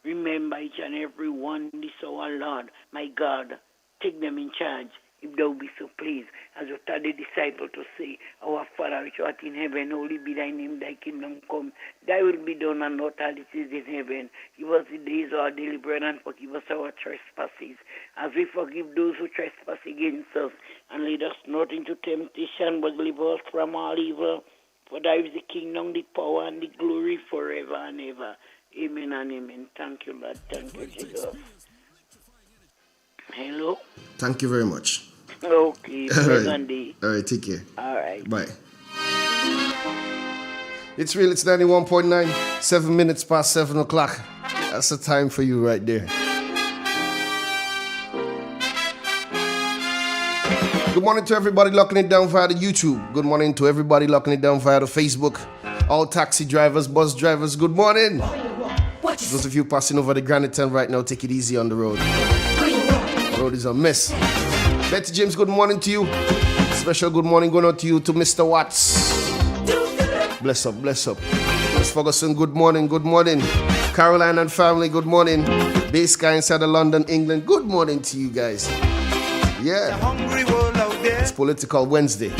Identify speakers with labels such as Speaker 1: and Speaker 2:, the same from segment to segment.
Speaker 1: Remember each and every one this our Lord, my God. Take them in charge, if thou be so pleased, as you taught the disciple to say, Our Father which art in heaven, holy be thy name, thy kingdom come, thy will be done on earth as it is in heaven. Give us the days of our daily bread and forgive us our trespasses, as we forgive those who trespass against us. And lead us not into temptation, but deliver us from all evil. For thy is the kingdom, the power, and the glory forever and ever. Amen and amen. Thank you, Lord. Thank you, Jesus. Hello?
Speaker 2: Thank you very much.
Speaker 1: Okay, Sunday.
Speaker 2: All right, take care.
Speaker 1: All right.
Speaker 2: Bye. It's real, it's 91.9, 7 minutes past 7 o'clock. That's the time for you right there. Good morning to everybody locking it down via the YouTube. Good morning to everybody locking it down via the Facebook. All taxi drivers, bus drivers, good morning. Those of you passing over the Granite Town right now, take it easy on the road. The road is a mess. Betty James, good morning to you. Special good morning going out to you, to Mr. Watts. Bless up, bless up. Miss Ferguson, good morning, good morning. Caroline and family, good morning. Bay Sky inside of London, England, good morning to you guys. Yeah. It's Political Wednesday.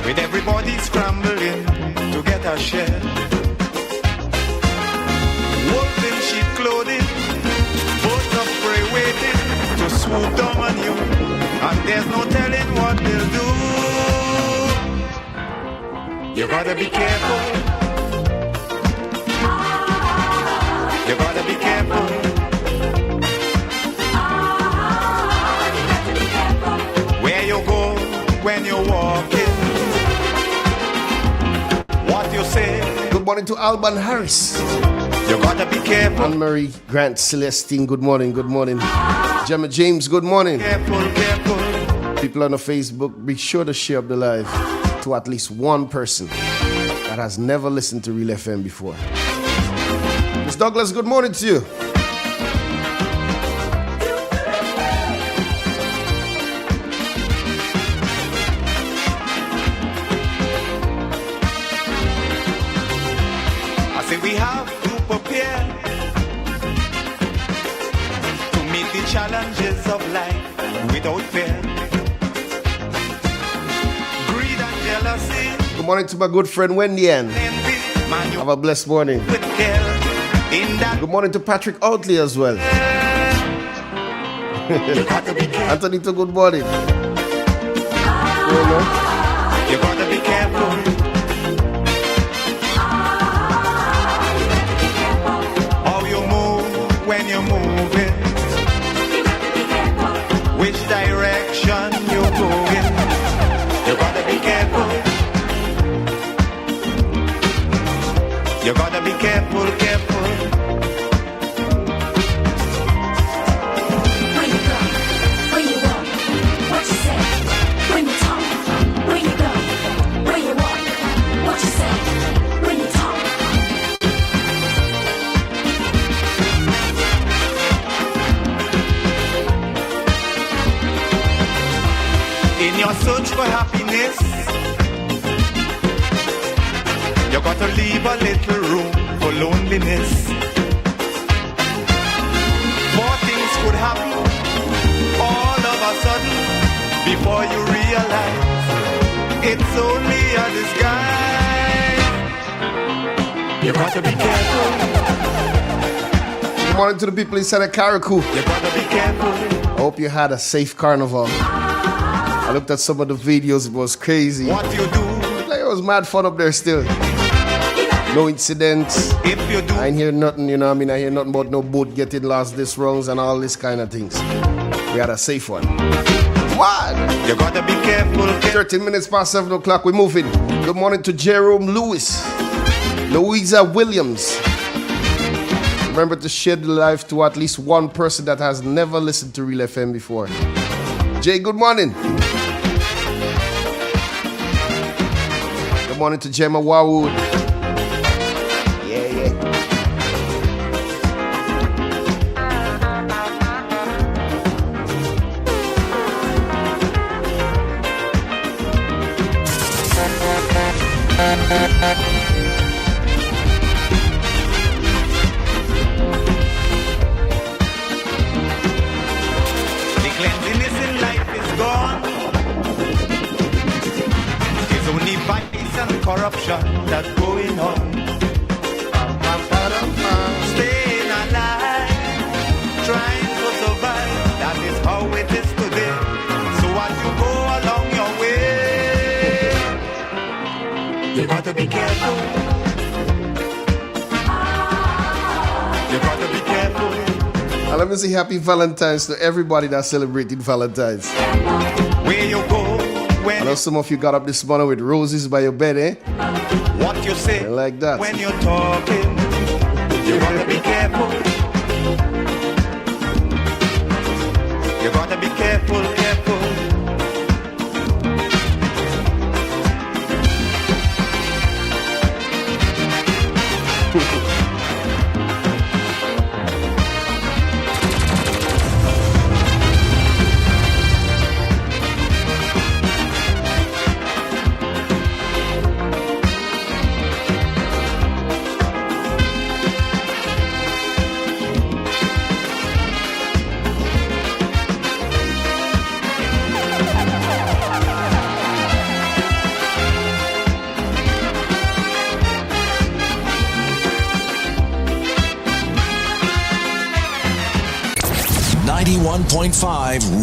Speaker 3: With everybody scrambling to get a share. Wolves in sheep clothing, boats of prey waiting to swoop down on you, and there's no telling what they'll do. You gotta be careful. You gotta be careful. Where you go when you're walking, what you say.
Speaker 2: Good morning to Alban Harris.
Speaker 3: You gotta be careful.
Speaker 2: Anne-Marie Grant Celestine, good morning, good morning. Gemma James, good morning.
Speaker 3: Careful, careful.
Speaker 2: People on the Facebook, be sure to share up the live to at least one person that has never listened to Real FM before. Miss Douglas, good morning to you.
Speaker 3: I say we have to prepare to meet the challenges of life without fear. Greed and jealousy.
Speaker 2: Good morning to my good friend Wendy Ann. Have a blessed morning. Good morning to Patrick Outley as well. Anthony, to good morning.
Speaker 3: You gotta be careful. How you move when you're moving. Which direction you're going. You gotta be careful. You gotta be careful, careful.
Speaker 4: Where you go, where you walk, what you say, when you talk. Where you go, where you walk, what you say, when you talk.
Speaker 3: In your search for happiness, you gotta leave a little room for loneliness. More things could happen all of a sudden before you realize it's only a disguise. You gotta be careful.
Speaker 2: Good morning to the people inside of Carriacou.
Speaker 3: You gotta be careful.
Speaker 2: I hope you had a safe carnival. I looked at some of the videos, it was crazy.
Speaker 3: What you do,
Speaker 2: Like, it was mad fun up there still. No incidents.
Speaker 3: if you do,
Speaker 2: I ain't hear nothing, you know what I mean? I hear nothing about no boat getting lost this wrongs and all this kind of things. We had a safe one. What?
Speaker 3: you gotta be careful.
Speaker 2: 13 minutes past 7 o'clock, we're moving. Good morning to Jerome Lewis. Louisa Williams. Remember to share the live to at least one person that has never listened to Real FM before. Jay, good morning. Good morning to Gemma Warwood. Yeah, yeah.
Speaker 3: that's going on. Staying alive, trying to survive, that is how it is today. So as you go along your way, you got to be careful. You got to be careful.
Speaker 2: And let me say happy Valentine's to everybody that's celebrating Valentine's.
Speaker 3: Where you go
Speaker 2: I know some of you got up this morning with roses by your bed, eh?
Speaker 3: what you say
Speaker 2: I like that.
Speaker 3: when you're talking, you gotta be careful. You gotta be careful, careful.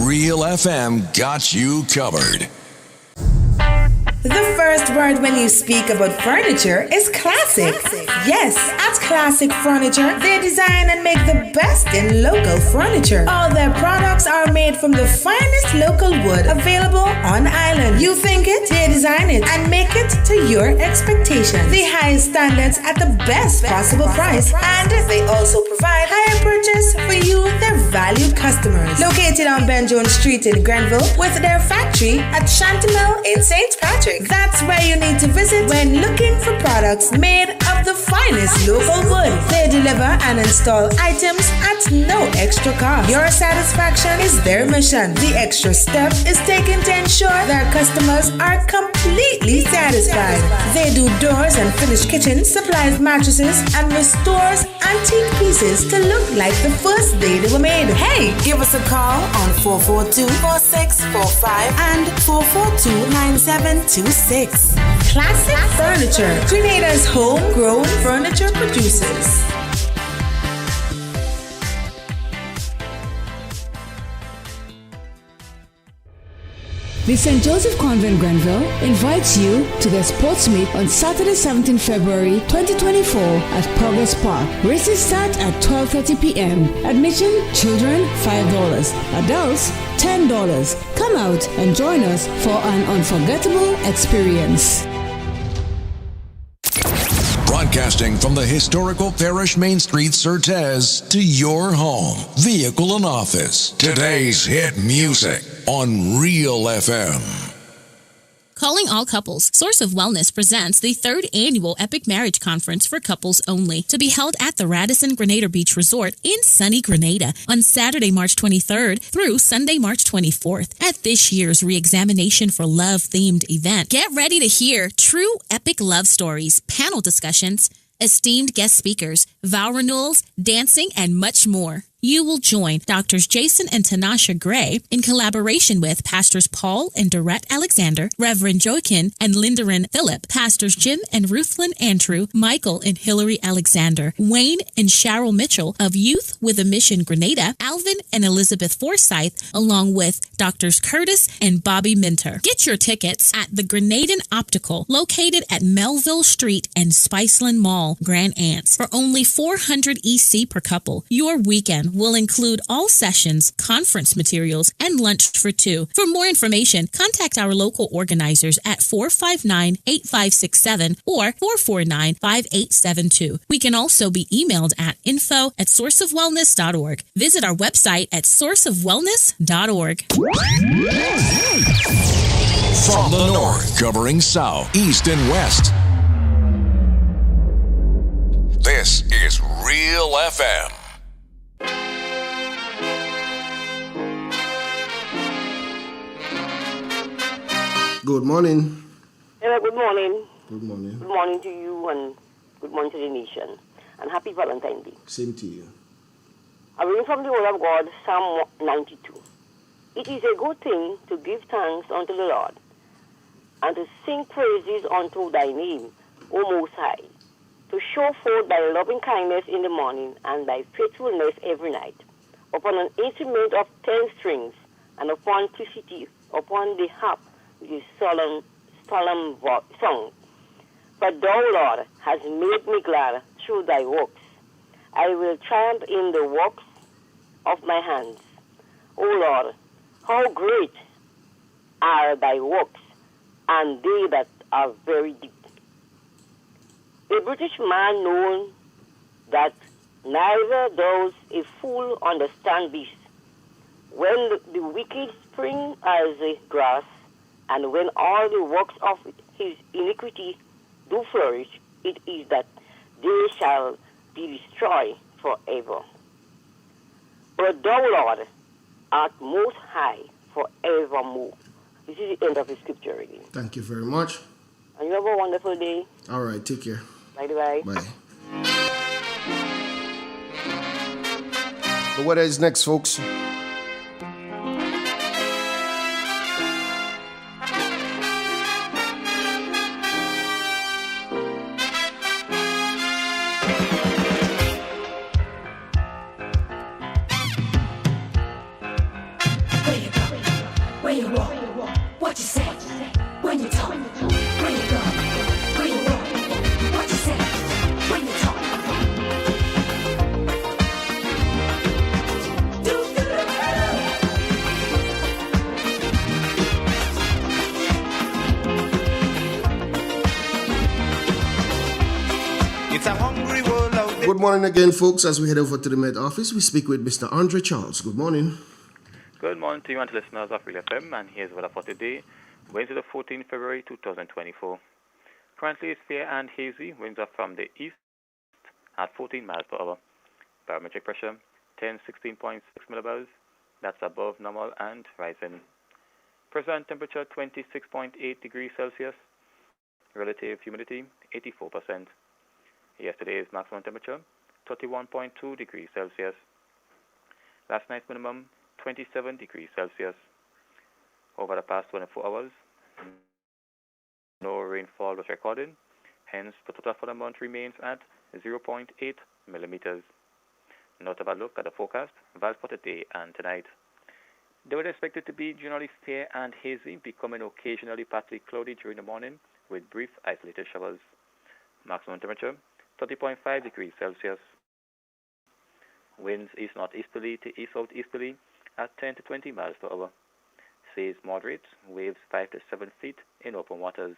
Speaker 5: Real FM got you covered.
Speaker 6: The first word when you speak about furniture is classic. Yes, at Classic Furniture, they design and make the best in local furniture. All their products are made from the finest local wood available on island. You think it, they design it and make it to your expectations. The highest standards at the best possible price, and they also provide higher purchase for you, their valued customers. Located on Ben Jones Street in Grenville, with their factory at Chantimel in St. Patrick. That's where you need to visit when looking for products made of the finest local wood. They deliver and install items at no extra cost. Your satisfaction is their mission. The extra step is taken to ensure their customers are completely satisfied. They do doors and finished kitchens, supplies mattresses, and restores antique pieces to look like the first day they were made. Hey, give us a call on 442-4645 and 442-9726. Classic Furniture, Grenada's homegrown furniture producers.
Speaker 7: The St. Joseph Convent Grenville invites you to their sports meet on Saturday 17 February 2024 at Progress Park. Races start at 12:30 p.m. Admission, children $5, adults $10. Come out and join us for an unforgettable experience.
Speaker 5: Broadcasting from the historical Parish Main Street, Surtees, to your home, vehicle, and office. Today's hit music on Real FM.
Speaker 8: Calling all couples, Source of Wellness presents the 3rd annual Epic Marriage Conference for couples only, to be held at the Radisson Grenada Beach Resort in sunny Grenada on Saturday, March 23rd through Sunday, March 24th. At this year's Reexamination for Love themed event, get ready to hear true epic love stories, panel discussions, esteemed guest speakers, vow renewals, dancing, and much more. You will join Drs. Jason and Tanasha Gray in collaboration with Pastors Paul and Dorette Alexander, Reverend Joaquin and Lindarin Phillip, Pastors Jim and Ruthlyn Andrew, Michael and Hillary Alexander, Wayne and Cheryl Mitchell of Youth with a Mission Grenada, Alvin and Elizabeth Forsyth, along with Drs. Curtis and Bobby Minter. Get your tickets at the Grenadan Optical, located at Melville Street and Spiceland Mall, Grand Anse, for only $400 EC per couple. Your weekend will include all sessions, conference materials, and lunch for two. For more information, contact our local organizers at 459-8567 or 449-5872. We can also be emailed at info@sourceofwellness.org. Visit our website at sourceofwellness.org.
Speaker 5: From the north, covering south, east, and west. This is Real FM.
Speaker 2: Good morning.
Speaker 9: Hello, good morning.
Speaker 2: Good morning.
Speaker 9: Good morning to you and good morning to the nation. And happy Valentine's Day.
Speaker 2: Same to you.
Speaker 9: I read from the Word of God, Psalm 92. It is a good thing to give thanks unto the Lord and to sing praises unto thy name, O Most High, to show forth thy loving kindness in the morning and thy faithfulness every night, upon an instrument of 10 strings, and upon tricity, upon the harp with a solemn song. For thou, Lord, hast made me glad through thy works. I will triumph in the works of my hands. O Lord, how great are thy works, and they that are very deep. A British man known that neither does a fool understand this. When the wicked spring as a grass, and when all the works of his iniquity do flourish, it is that they shall be destroyed forever. But thou, Lord, art most high forevermore. This is the end of the scripture reading.
Speaker 2: Thank you very much.
Speaker 9: And you have a wonderful day.
Speaker 2: All right, take care.
Speaker 9: Bye-bye.
Speaker 2: Bye. The weather is next, folks.
Speaker 4: Where you walk, what you say, when you talk, where you go, where you walk, what you say, when you talk.
Speaker 3: It's a hungry world out there.
Speaker 2: Good morning again, folks. As we head over to the Met office, we speak with Mr. Andre Charles. Good morning.
Speaker 10: Good morning to you and to listeners of Real FM, and here's weather for today, Wednesday the 14th February 2024. Currently it's fair and hazy, winds are from the east at 14 miles per hour. Barometric pressure 16.6 millibars, that's above normal and rising. Present temperature 26.8 degrees Celsius, relative humidity 84%. Yesterday's maximum temperature 31.2 degrees Celsius. Last night's minimum 27 degrees Celsius. Over the past 24 hours, no rainfall was recorded, hence the total for the month remains at 0.8 millimeters. Now to have a look at the forecast, value for today and tonight. They were expected to be generally fair and hazy, becoming occasionally partly cloudy during the morning with brief isolated showers. Maximum temperature 30.5 degrees Celsius. Winds east-northeasterly to east-southeasterly at 10 to 20 miles per hour. Seas moderate, waves 5 to 7 feet in open waters.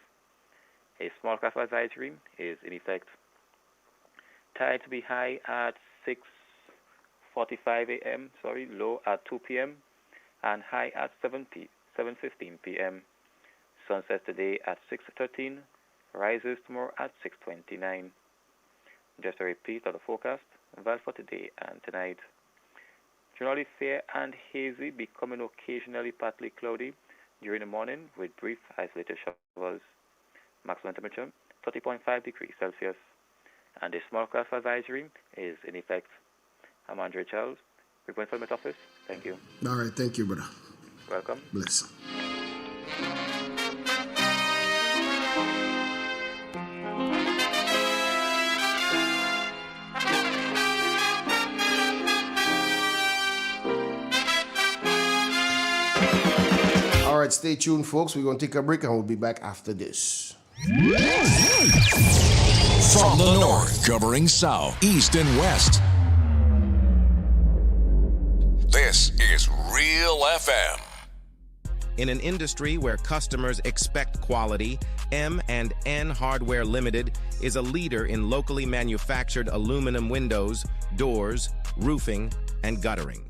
Speaker 10: A small craft advisory is in effect. Tide to be high at 6:45 a.m., low at 2 p.m., and high at 7:15 p.m. Sunset today at 6:13, rises tomorrow at 6:29. Just a repeat of the forecast, value for today and tonight. Generally fair and hazy, becoming occasionally partly cloudy during the morning with brief isolated showers. Maximum temperature 30.5 degrees Celsius. And a small craft advisory is in effect. I'm Andre Charles, reporting from the Met office. Thank you.
Speaker 2: All right, thank you, brother.
Speaker 10: Welcome.
Speaker 2: Bless. All right, stay tuned, folks. We're going to take a break and we'll be back after this.
Speaker 5: From the north, covering south, east, and west. This is Real FM.
Speaker 11: In an industry where customers expect quality, M&N Hardware Limited is a leader in locally manufactured aluminum windows, doors, roofing, and guttering.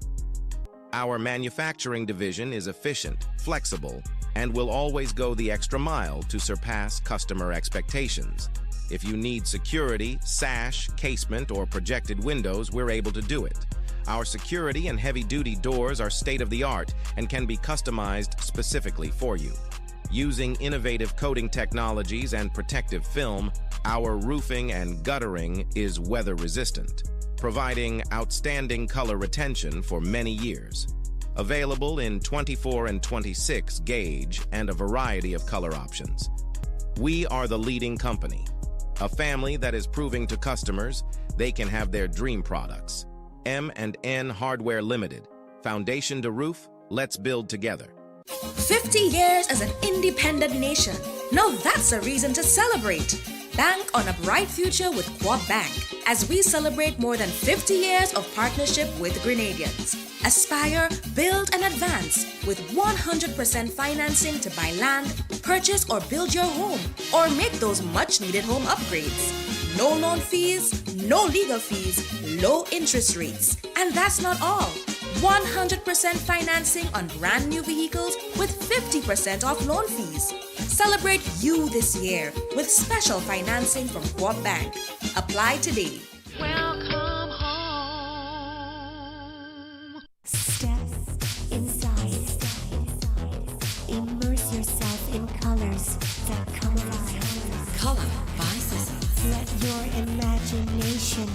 Speaker 11: Our manufacturing division is efficient, flexible, and will always go the extra mile to surpass customer expectations. If you need security, sash, casement, or projected windows, we're able to do it. Our security and heavy-duty doors are state-of-the-art and can be customized specifically for you. Using innovative coating technologies and protective film, our roofing and guttering is weather-resistant, providing outstanding color retention for many years. Available in 24 and 26 gauge and a variety of color options. We are the leading company. A family that is proving to customers they can have their dream products. M&N Hardware Limited. Foundation to roof, let's build together.
Speaker 12: 50 years as an independent nation. Now that's a reason to celebrate. Bank on a bright future with Quad Bank as we celebrate more than 50 years of partnership with Grenadians. Aspire, build and advance with 100% financing to buy land, purchase or build your home, or make those much needed home upgrades. No loan fees, no legal fees, low interest rates. And that's not all. 100% financing on brand new vehicles with 50% off loan fees. Celebrate you this year with special financing from Quad Bank. Apply today.
Speaker 4: Welcome home. Step inside. Immerse yourself in colors that come alive.
Speaker 12: Color by Sissons.
Speaker 4: Let your imagination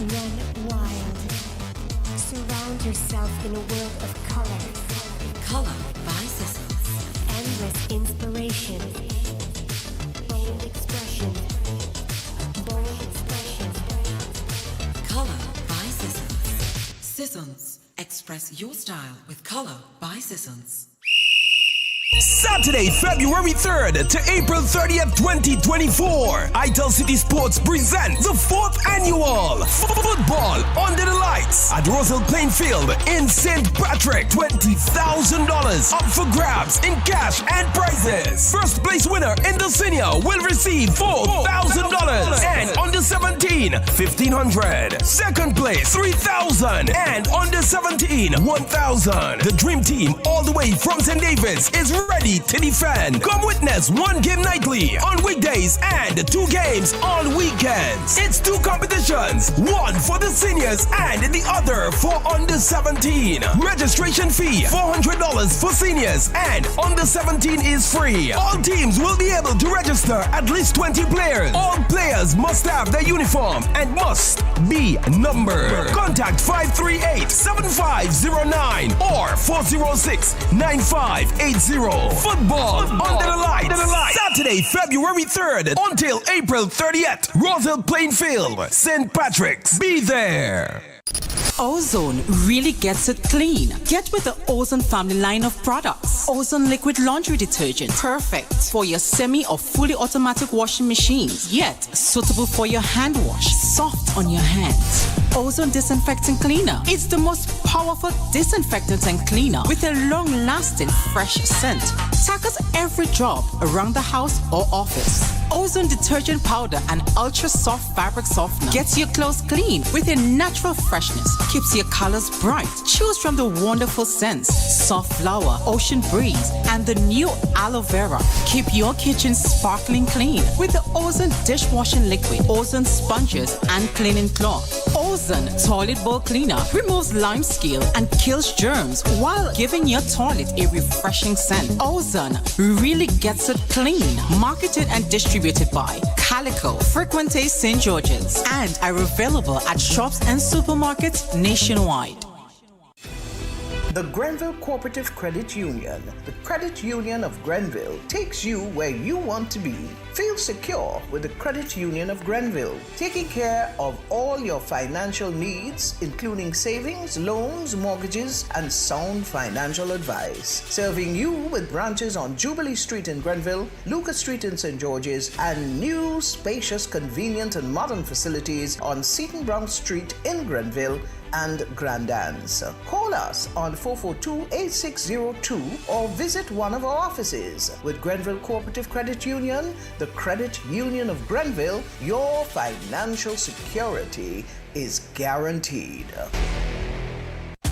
Speaker 4: run wild. Surround yourself in a world of color.
Speaker 12: Color by Sissons.
Speaker 4: Endless inspiration. Bold expression. Bold expression.
Speaker 12: Color by Sissons. Sissons. Express your style with Color by Sissons.
Speaker 13: Saturday, February 3rd to April 30th, 2024, Itel City Sports presents the 4th annual Football Under the Lights at Roselle Plain Field in St. Patrick. $20,000 up for grabs in cash and prizes. First place winner in the senior will receive $4,000 and under 17, $1,500. Second place, $3,000 and under 17, $1,000. The dream team all the way from St. David's is ready to defend. Come witness one game nightly on weekdays and 2 games on weekends. It's 2 competitions, one for the seniors and the other for under 17. Registration fee $400 for seniors and under 17 is free. All teams will be able to register at least 20 players. All players must have their uniform and must be numbered. Contact 538-7509 or 406-9580. Football under the lights. Saturday, February 3rd until April 30th. Roselle Plain Field, St. Patrick's. Be there.
Speaker 14: Ozone really gets it clean. Get with the Ozone family line of products. Ozone liquid laundry detergent. Perfect for your semi or fully automatic washing machines. Yet suitable for your hand wash. Soft on your hands. Ozone disinfectant cleaner. It's the most powerful disinfectant and cleaner with a long-lasting fresh scent. Tackles every job around the house or office. Ozone detergent powder and ultra soft fabric softener gets your clothes clean with a natural freshness. Keeps your colors bright. Choose from the wonderful scents, soft flower, ocean breeze, and the new aloe vera. Keep your kitchen sparkling clean with the Ozone dishwashing liquid, Ozone sponges, and cleaning cloth. Ozone toilet bowl cleaner removes lime scale and kills germs while giving your toilet a refreshing scent. Ozone really gets it clean. Marketed and distributed by Calico, Frequente St. George's, and are available at shops and supermarkets nationwide.
Speaker 15: The Grenville Cooperative Credit Union, the credit union of Grenville, takes you where you want to be. Feel secure with the Credit Union of Grenville, taking care of all your financial needs, including savings, loans, mortgages, and sound financial advice. Serving you with branches on Jubilee Street in Grenville, Lucas Street in St. George's, and new, spacious, convenient, and modern facilities on Seton Brown Street in Grenville and Grand Anse. Call us on 442-8602 or visit one of our offices. With Grenville Cooperative Credit Union, the Credit Union of Grenville, your financial security is guaranteed.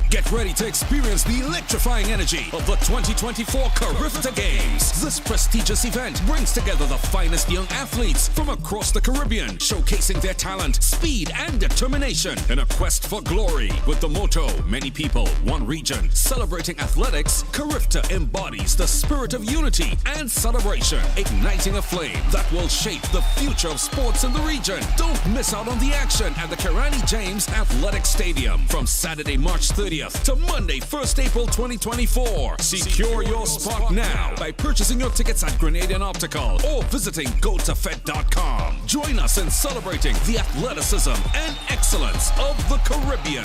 Speaker 16: Get ready to experience the electrifying energy of the 2024 Carifta Games. This prestigious event brings together the finest young athletes from across the Caribbean, showcasing their talent, speed, and determination in a quest for glory. With the motto, many people, one region. Celebrating athletics, Carifta embodies the spirit of unity and celebration, igniting a flame that will shape the future of sports in the region. Don't miss out on the action at the Kirani James Athletic Stadium from Saturday, March 30th 30th to Monday, 1st April 2024. Secure your spot now by purchasing your tickets at Grenadian Optical or visiting gotofed.com. Join us in celebrating the athleticism and excellence of the Caribbean.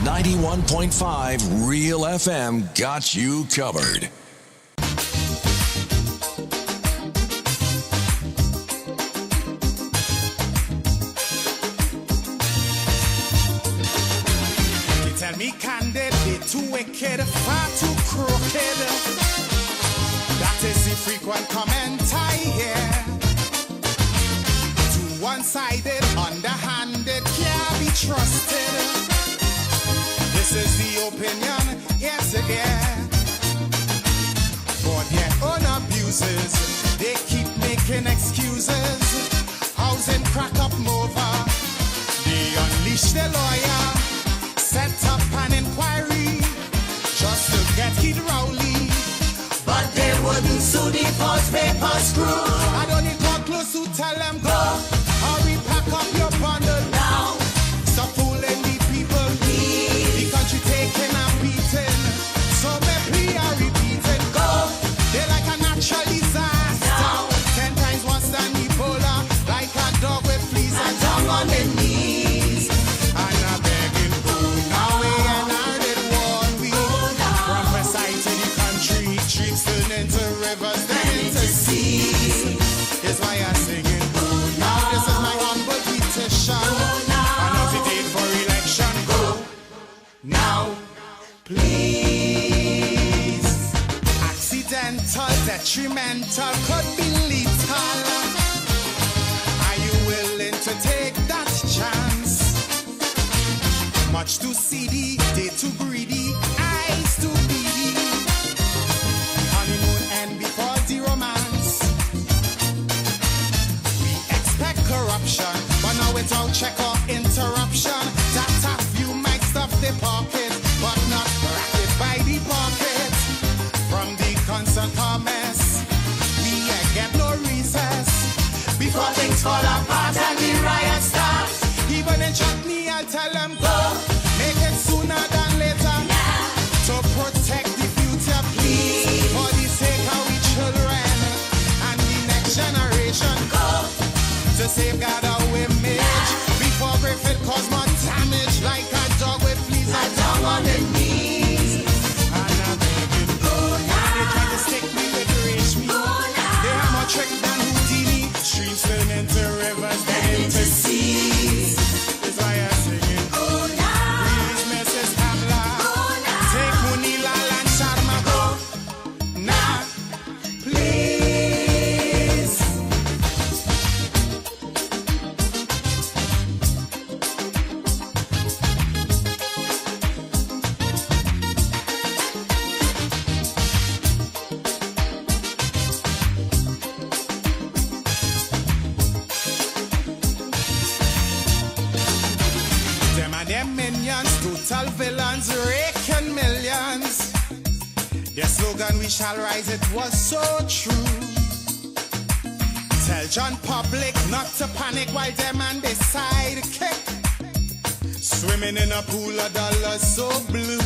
Speaker 5: 91.5 Real FM got you covered.
Speaker 3: Tell me candid, they too wicked, far too crooked. That is the frequent comment I hear. Too one-sided, underhanded, can't be trusted. This is the opinion, yes again. For their own abuses, they keep making excuses. Housing crack up over, they unleash their lawyer. Set up an inquiry just to get Kid Rowley. But they wouldn't sue the false paper screw. I don't need to come close to tell them go. Hurry, pack up your bundle now. Stop fooling the people. The country taking a beating. So me plea are repeating. Go. They're like a natural disaster. 10 times worse than Ebola. Like a dog with fleas and tongue on their knees. And I'm begging. Into rivers, then into seas. Is why I'm singing. Now this is my humble petition. Another date for election. Go now, please. Accidental, detrimental, could be lethal. Are you willing to take that chance? Much too seedy, they too greedy, eyes too beady. And before the romance, we expect corruption, but now without check or interruption. That a few might stuff the pocket, but not racket by the pocket. From the constant comments, we get no recess before things fall apart and the riot starts. Even in chutney, I'll tell them go. Make it sooner than later. To protect the future, please. For the sake of we children and the next generation. Go. To safeguard our image before Griffith cause more damage. Like a dog with fleas and tongue on the knees. And I'm begging, go now. They try to stick me with rage me. They are more trick than Houdini. Streams turn into rivers, then into seas. That's why I'm singing. Go now. Please, Mrs. Kamla. Go now. Take Munila and Sharma. Go now. Please. Them and their minions, total villains, raking millions. Their slogan, we shall rise, it was so true. Tell John Public not to panic while them and they sidekick. Swimming in a pool of dollars so blue.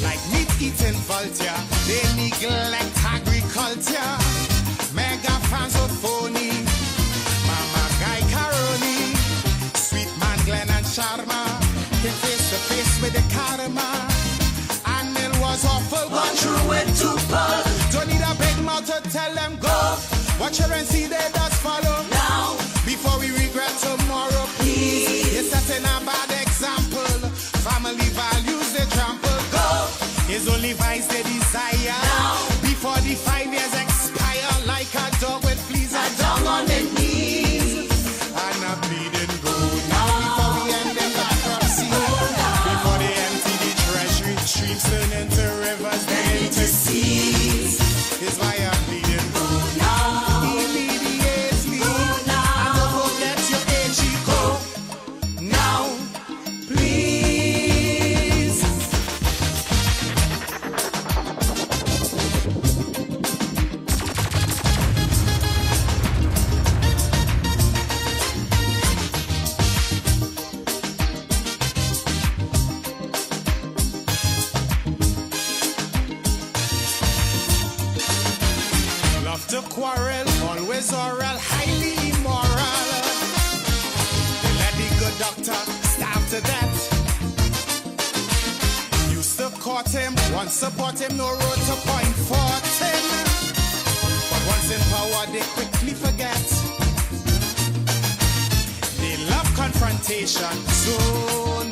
Speaker 3: Like meat-eating vulture, they neglect agriculture. Mega fans of phony, Mama Guy Caroni, Sweet Man Glenn and Sharma, came face to face with the karma. And it was awful, gone through with two pull. Don't need a big mouth to tell them go. Watch her and see they does follow now. Before we regret tomorrow, please. You're setting a bad example. Family values they trample. Go. It's only vice they desire. Now. Before the 5 years expire, like a dog with fleas and tongue on the knees. And a bleeding go now. Before we end in bankruptcy. Before they empty the treasury, streams turn into rivers, then into seas. Is why I'm bleeding go now. Immediately. And don't forget your AG go now. Please. doctor, stab to death. Used to court him, once support him, no road to point for him. But once in power, they quickly forget. They love confrontation, so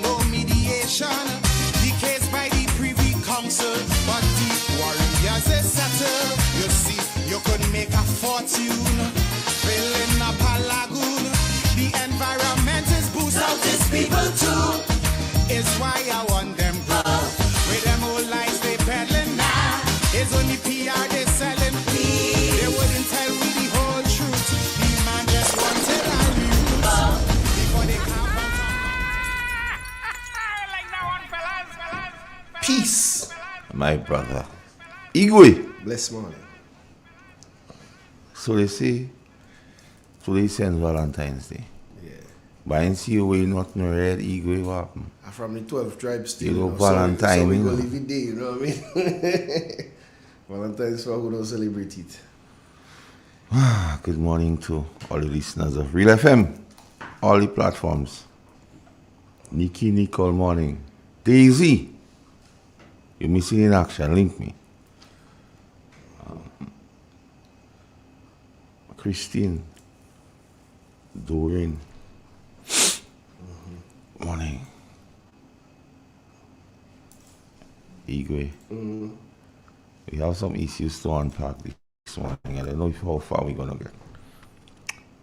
Speaker 3: no mediation. The case by the Privy Council, but the warriors is settled. You see, you could make a fortune, filling up a lagoon. The environment is boost out its people too. Is why I want them grow. With them old lies they peddling now. It's only PR they selling. They wouldn't tell me the whole truth. The man just wanted a youth. Before they come
Speaker 2: Peace.
Speaker 17: My brother. Igwe.
Speaker 2: Bless morning.
Speaker 17: So they say, today St. Valentine's Day. Yeah. But I see you way not no red Igwe what happen.
Speaker 2: I'm from the 12 tribes still.
Speaker 17: You know, Valentine.
Speaker 2: So we go live it day, you know what I mean? Valentine's why we don't celebrate it.
Speaker 17: Good morning to all the listeners of Real FM. All the platforms. Nikki, Nicole, morning. Daisy. You're missing in action. Link me. Christine. Doreen. Morning. Igwe. We have some issues to unpack this morning. I don't know how far we're going to get.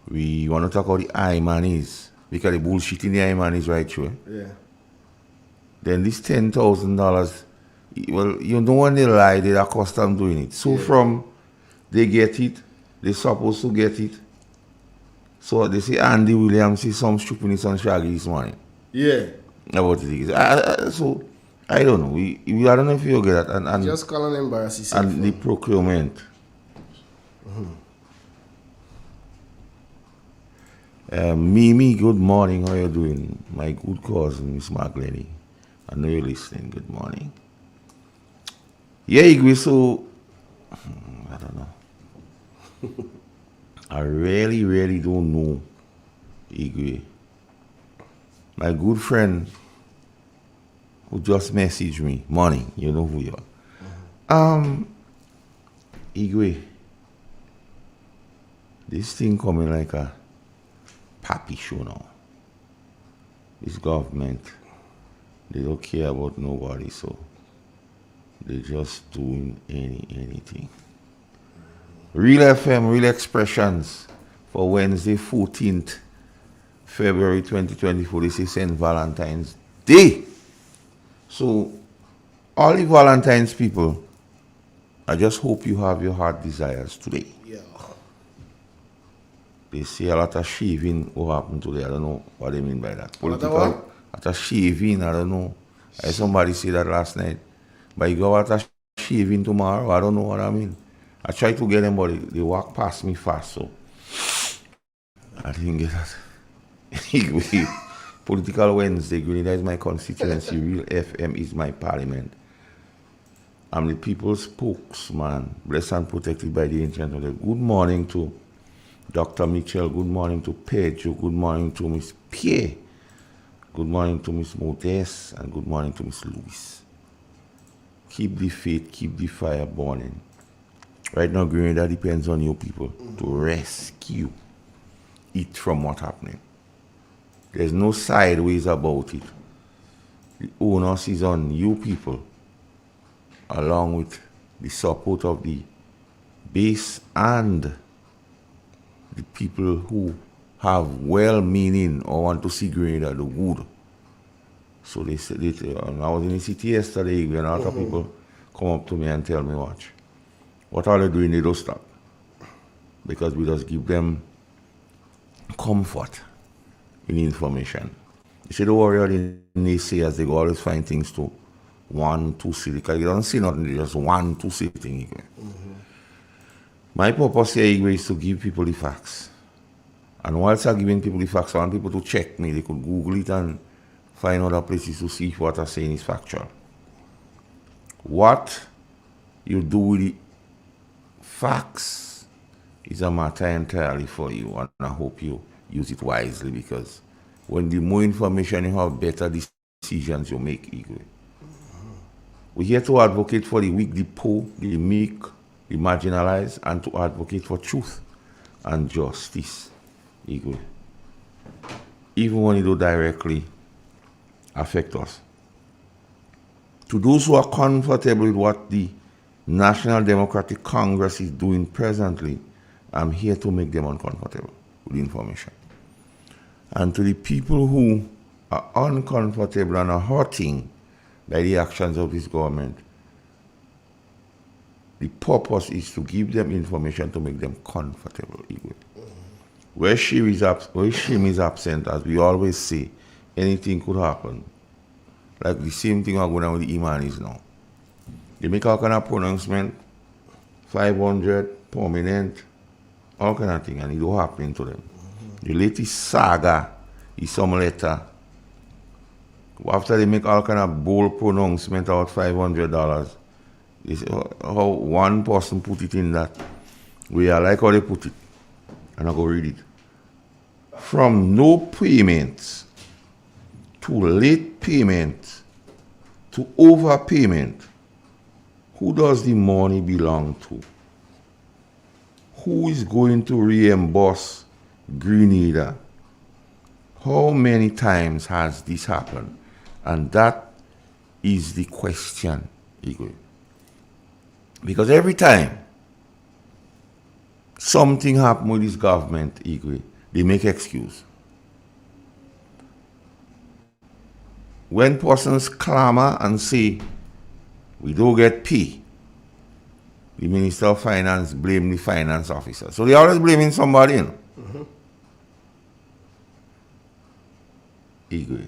Speaker 17: We want to talk about the I-Manis. Because the bullshit in the I-Manis right through.
Speaker 2: Yeah.
Speaker 17: Then this $10,000, well, you know when they lie, they are custom doing it. So from they get it, they're supposed to get it. So they say Andy Williams see some stupidness on Shaggy this morning.
Speaker 2: Yeah.
Speaker 17: About it. So I don't know. I don't know if you get that. And
Speaker 2: just call an embarrassing.
Speaker 17: And the procurement. Mimi, good morning. How you doing? My good cousin, Miss Marglenny. I know you're listening. Good morning. Yeah, Igwe, so I don't know. I really, really don't know, Igwe. My good friend who just messaged me, morning, you know who you are. Igwe, this thing coming like a pappy show now. This government, they don't care about nobody, so they're just doing anything. Real FM, Real Expressions for Wednesday, 14th February 2024. This is St. Valentine's Day. So, all the Valentine's people, I just hope you have your heart desires today.
Speaker 2: Yeah.
Speaker 17: They say a lot of shaving will happen today. I don't know what they mean by that.
Speaker 2: A lot
Speaker 17: of shaving, I don't know. I somebody said that last night. But you go out of shaving tomorrow, I don't know what I mean. I try to get them, but they walk past me fast, so I didn't get that. Political Wednesday, Grenada is my constituency. Real FM is my parliament. I'm the people's spokesman, blessed and protected by the ancient of the. Good morning to Dr. Mitchell. Good morning to Pedro. Good morning to Miss Pierre. Good morning to Miss Modeste. And good morning to Miss Louise. Keep the faith, keep the fire burning. Right now, Grenada depends on you people to rescue it from what's happening. There's no sideways about it. The onus is on you people, along with the support of the base and the people who have well-meaning or want to see Grenada do good. So they said it. I was in the city yesterday, and a lot of people come up to me and tell me, watch, what are they doing? They don't stop. Because we just give them comfort in information. You see, the warrior in naysayers, they go always find things to 1, 2 see. Because you don't see nothing, they just 1, 2 see thing. My purpose here is to give people the facts. And whilst I'm giving people the facts, I want people to check me. They could Google it and find other places to see if what I'm saying is factual. What you do with the facts is a matter entirely for you, and I hope you use it wisely, because When the more information you have, better decisions you make, Igwe. We're here to advocate for the weak, the poor, the meek, the marginalized, and to advocate for truth and justice, Igwe. Even when it don't directly affect us. To those who are comfortable with what the National Democratic Congress is doing presently, I'm here to make them uncomfortable with the information. And to the people who are uncomfortable and are hurting by the actions of this government, the purpose is to give them information to make them comfortable. Where shame is absent, as we always say, anything could happen. Like the same thing are going on with the Imanis now. They make all kind of pronouncement, 500, permanent, all kind of thing, and it don't happen to them. The latest saga is some letter. After they make all kind of bold pronouncement about $500, they say how one person put it in that. We are like how they put it. And I go read it. From no payments to late payment to overpayment, who does the money belong to? Who is going to reimburse Grenada? How many times has this happened? And that is the question, Igwe. Because every time something happens with this government, Igwe, they make excuse. When persons clamor and say, we don't get pay, the Minister of Finance blame the finance officer. So they always blaming somebody, you know. Igwe.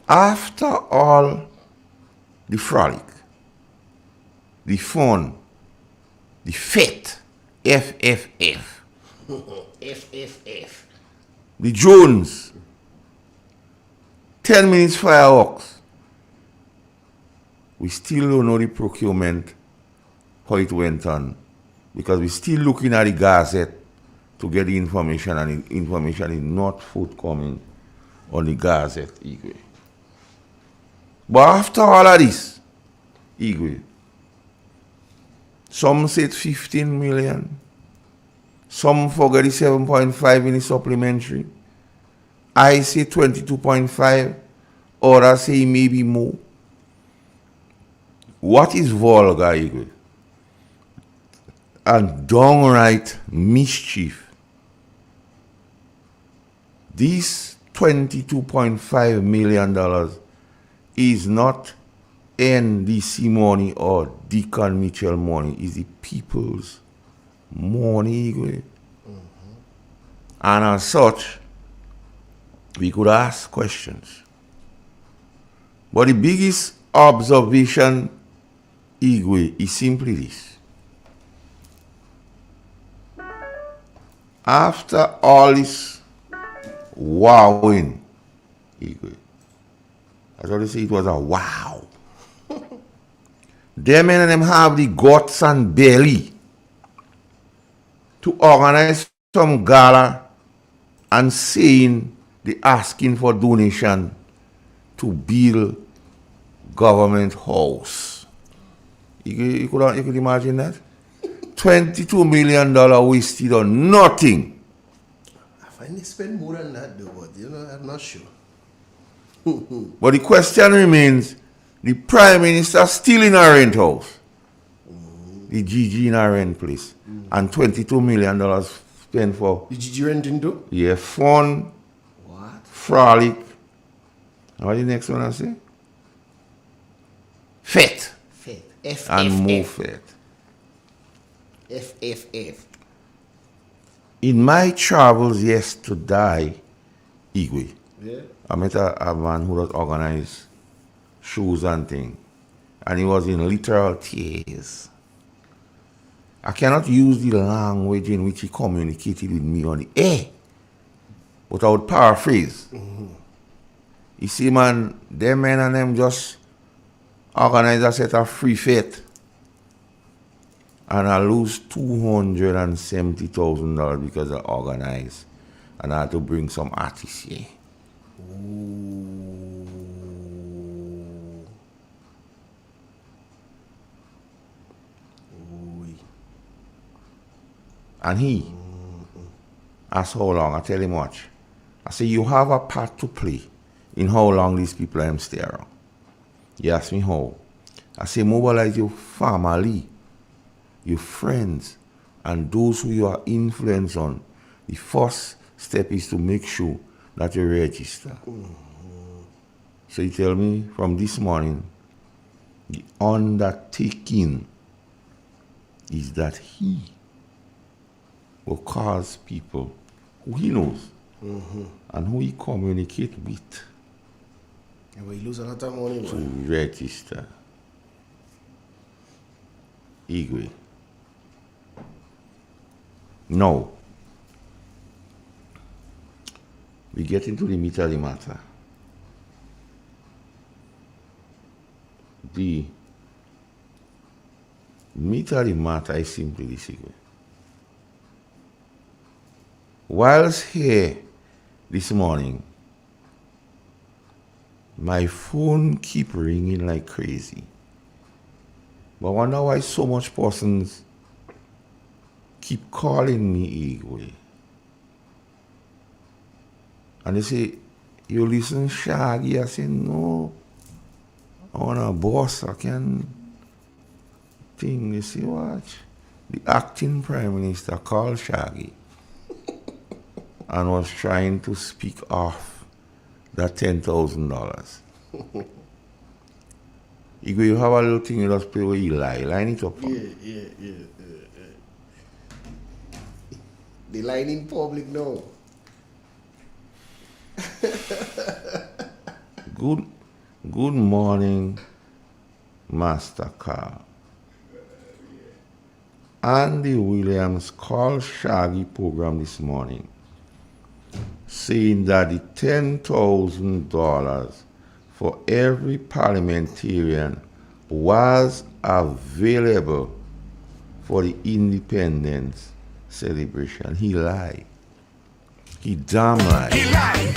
Speaker 17: After all the frolic, the fun, the fete, FFF, FFF, the Jones, 10 minutes fireworks, we still don't know the procurement, how it went on, because we're still looking at the Gazette to get the information, and the information is not forthcoming on the Gazette, Igwe. But after all of this, Igwe, some said 15 million, some forget the 7.5 in the supplementary. I say 22.5, others say maybe more. What is vulgar, Igwe? And downright mischief. This $22.5 million is not NDC money or Deacon Mitchell money. It's the people's money, Igwe. And as such, we could ask questions. But the biggest observation, Igwe, is simply this. After all this wowing, Igwe, I thought they say it was a wow. Them and them have the guts and belly to organize some gala and saying they asking for donation to build government house. You could imagine that? $22 million wasted on nothing.
Speaker 2: I find they spend more than that though, but I'm not sure.
Speaker 17: But the question remains, the Prime Minister still in a rent house. The GG in a rent place. And $22 million spent for...
Speaker 2: The GG renting too?
Speaker 17: Yeah, fun, frolic. What the next one I say? Fete.
Speaker 2: Fete. F.
Speaker 17: And
Speaker 2: F,
Speaker 17: more
Speaker 2: F.
Speaker 17: fete.
Speaker 2: FFF.
Speaker 17: In my travels yesterday, Igwe,
Speaker 2: Yeah.
Speaker 17: I met a man who was organized shows and things. And he was in literal tears. I cannot use the language in which he communicated with me on the air. But I would paraphrase. You see, man, them men and them just organize a set of free fete. And I lose $270,000 because I organize And I had to bring some artists here. And he asked how long. I tell him what. I say, you have a part to play in how long these people are stay around. He asked me how. I say, mobilize your family, your friends, and those who you are influenced on. The first step is to make sure that you register. So he tell me from this morning, the undertaking is that he will cause people who he knows and who he communicate with
Speaker 2: and we lose a lot of money,
Speaker 17: to
Speaker 2: man.
Speaker 17: register. Igwe. Now, we get into the meat of the matter. The meat of the matter is simply this, Igwe. Whilst here this morning, my phone keep ringing like crazy. But I wonder why so much persons keep calling me Igwe. And they say, you listen Shaggy? I say, no. I want a boss, I can think. They say, watch. The acting Prime Minister called Shaggy and was trying to speak off that $10,000. Igwe, you have a little thing you just play where you lie. Line it up.
Speaker 2: Yeah. They line in public now.
Speaker 17: Good morning, Master Carl. Andy Williams called Shaggy program this morning, saying that the $10,000 for every parliamentarian was available for the independence celebration. He lied. He damn lied.
Speaker 3: He lied.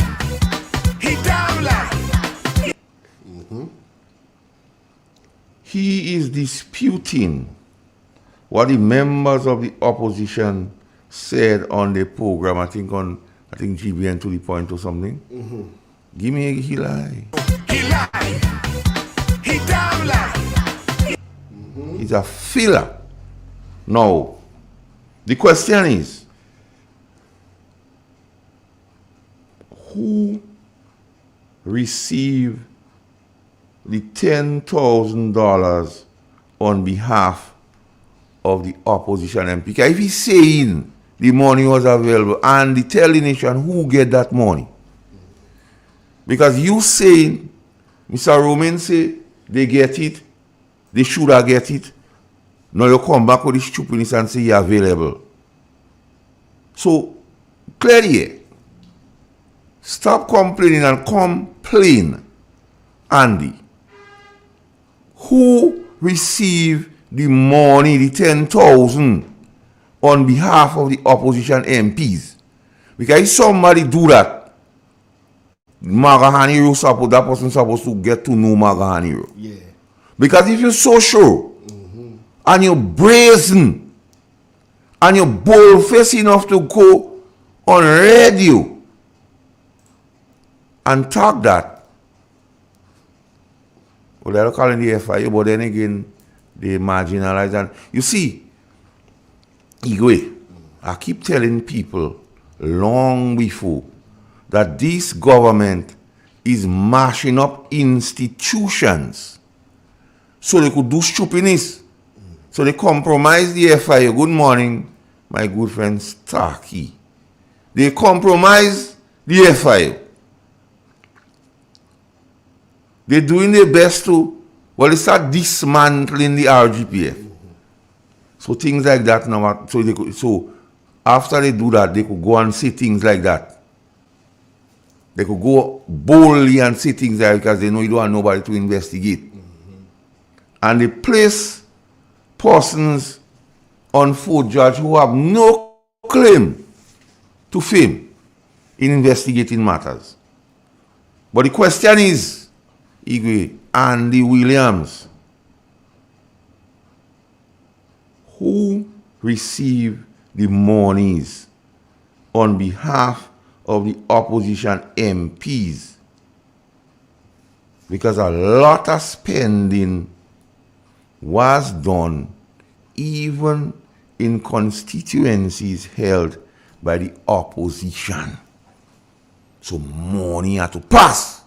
Speaker 3: He damn lied.
Speaker 17: He is disputing what the members of the opposition said on the program. I think GBN to the point or something. Give me a he lie.
Speaker 3: He lied. He damn lied.
Speaker 17: He's a filler. Now, the question is, who received the $10,000 on behalf of the opposition MP? If he's saying the money was available and the tell the nation who get that money. Because you saying, Mr. Roman say they get it, they should have get it. Now you come back with the stupidness and say you're available. So, clearly, stop complaining and complain, Andy. Who received the money, the 10,000, on behalf of the opposition MPs? Because if somebody do that, Magahaniro support, that person supposed to get to know Magahaniro.
Speaker 2: Yeah.
Speaker 17: Because if you're so sure, and you're brazen, and you're bold-faced enough to go on radio and talk that, well, they're calling the FIU, but then again, they marginalize. And you see, Igwe, I keep telling people long before that this government is mashing up institutions so they could do stupidness. So they compromise the FIU. Good morning, my good friend Starkey. They compromise the FIU. They're doing their best to, well, they start dismantling the RGPF. So things like that now. So after they do that, they could go and say things like that. They could go boldly and say things like that because they know you don't want nobody to investigate. And they place persons on Fort George who have no claim to fame. in investigating matters. But the question is, Igwe, Andy Williams, who received the monies on behalf of the opposition MPs? Because a lot of spending was done even in constituencies held by the opposition. So money had to pass.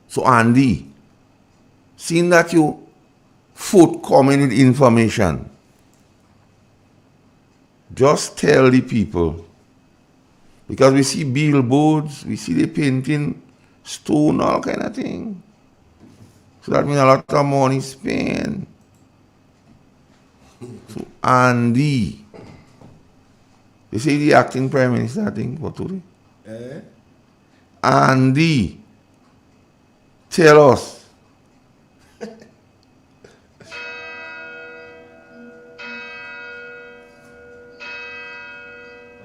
Speaker 17: So Andy, seeing that you forthcoming with information, just tell the people, because we see billboards, we see the painting, stone, all kind of thing. So that means a lot of money spent. So Andy, they say the acting prime minister, I think, for today. Andy, tell us.